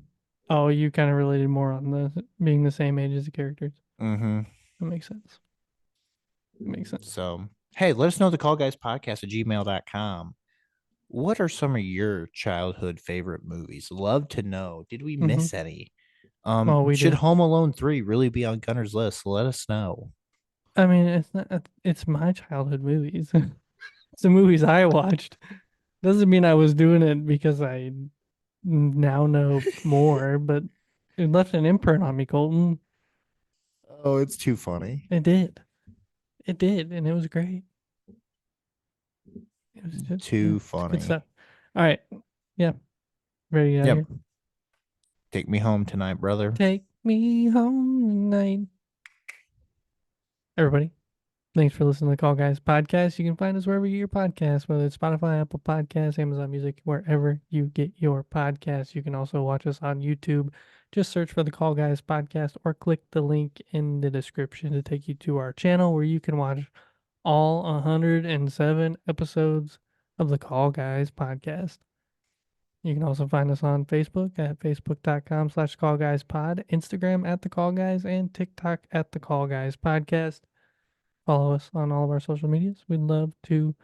Oh, you kind of related more on the being the same age as the characters. Mm-hmm. That makes sense. Makes sense. So, hey, let us know the call guys podcast at gmail.com. What are some of your childhood favorite movies? Love to know. Did we miss any? Oh, we Should did. Home Alone 3 really be on Gunner's list? Let us know. I mean, it's not. It's my childhood movies. It's the movies I watched. Doesn't mean I was doing it because I now know more, but it left an imprint on me, Colton. Oh, it's too funny. It did. It did, and it was great. It was just Too it's funny. good stuff. All right. Yeah. Ready to get out of here? Take me home tonight, brother. Take me home tonight. Everybody, thanks for listening to the Call Guys podcast. You can find us wherever you get your podcasts, whether it's Spotify, Apple Podcasts, Amazon Music, wherever you get your podcasts. You can also watch us on YouTube. Just search for the Call Guys podcast or click the link in the description to take you to our channel where you can watch all 107 episodes of the Call Guys podcast. You can also find us on Facebook at facebook.com/callguyspod, Instagram at the Call Guys, and TikTok at the Call Guys podcast. Follow us on all of our social medias. We'd love to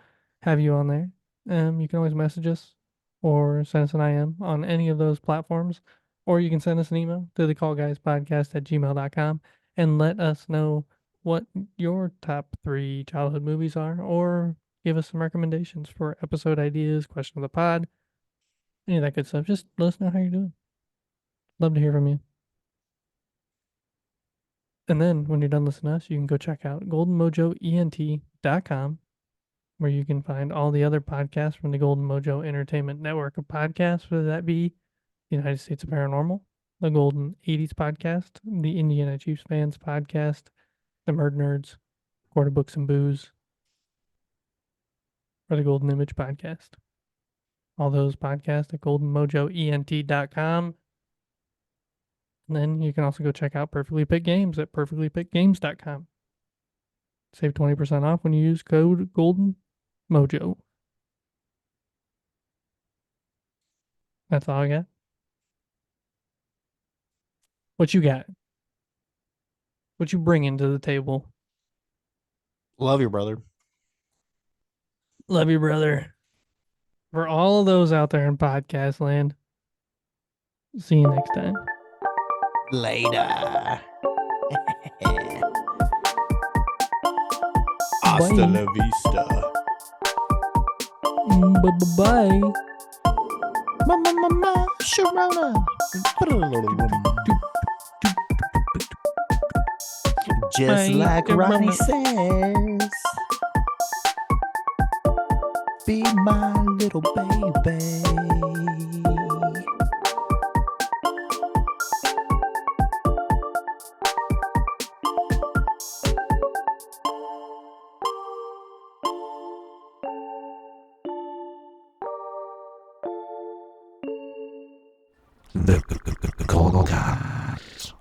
have you on there. You can always message us or send us an IM on any of those platforms, or you can send us an email to thecallguyspodcast@gmail.com and let us know what your top 3 childhood movies are, or give us some recommendations for episode ideas, question of the pod, any of that good stuff. Just let us know how you're doing. Love to hear from you. And then when you're done listening to us, you can go check out goldenmojoent.com, where you can find all the other podcasts from the Golden Mojo Entertainment Network of podcasts, whether that be the United States of Paranormal, the Golden 80s podcast, the Indiana Chiefs fans podcast, the Murdnerds, Court of Books and Booze, or the Golden Image podcast. All those podcasts at goldenmojoent.com. And then you can also go check out Perfectly Picked Games at perfectlypickedgames.com. Save 20% off when you use code GOLDENMOJO. That's all I got. What you got? What you bringing to the table? Love you, brother. Love you, brother. For all of those out there in podcast land, see you next time. Later. Hasta Hasta la vista. Bye. Sharona. Just Bye. like Ronnie says, be my little baby. The Call Guys.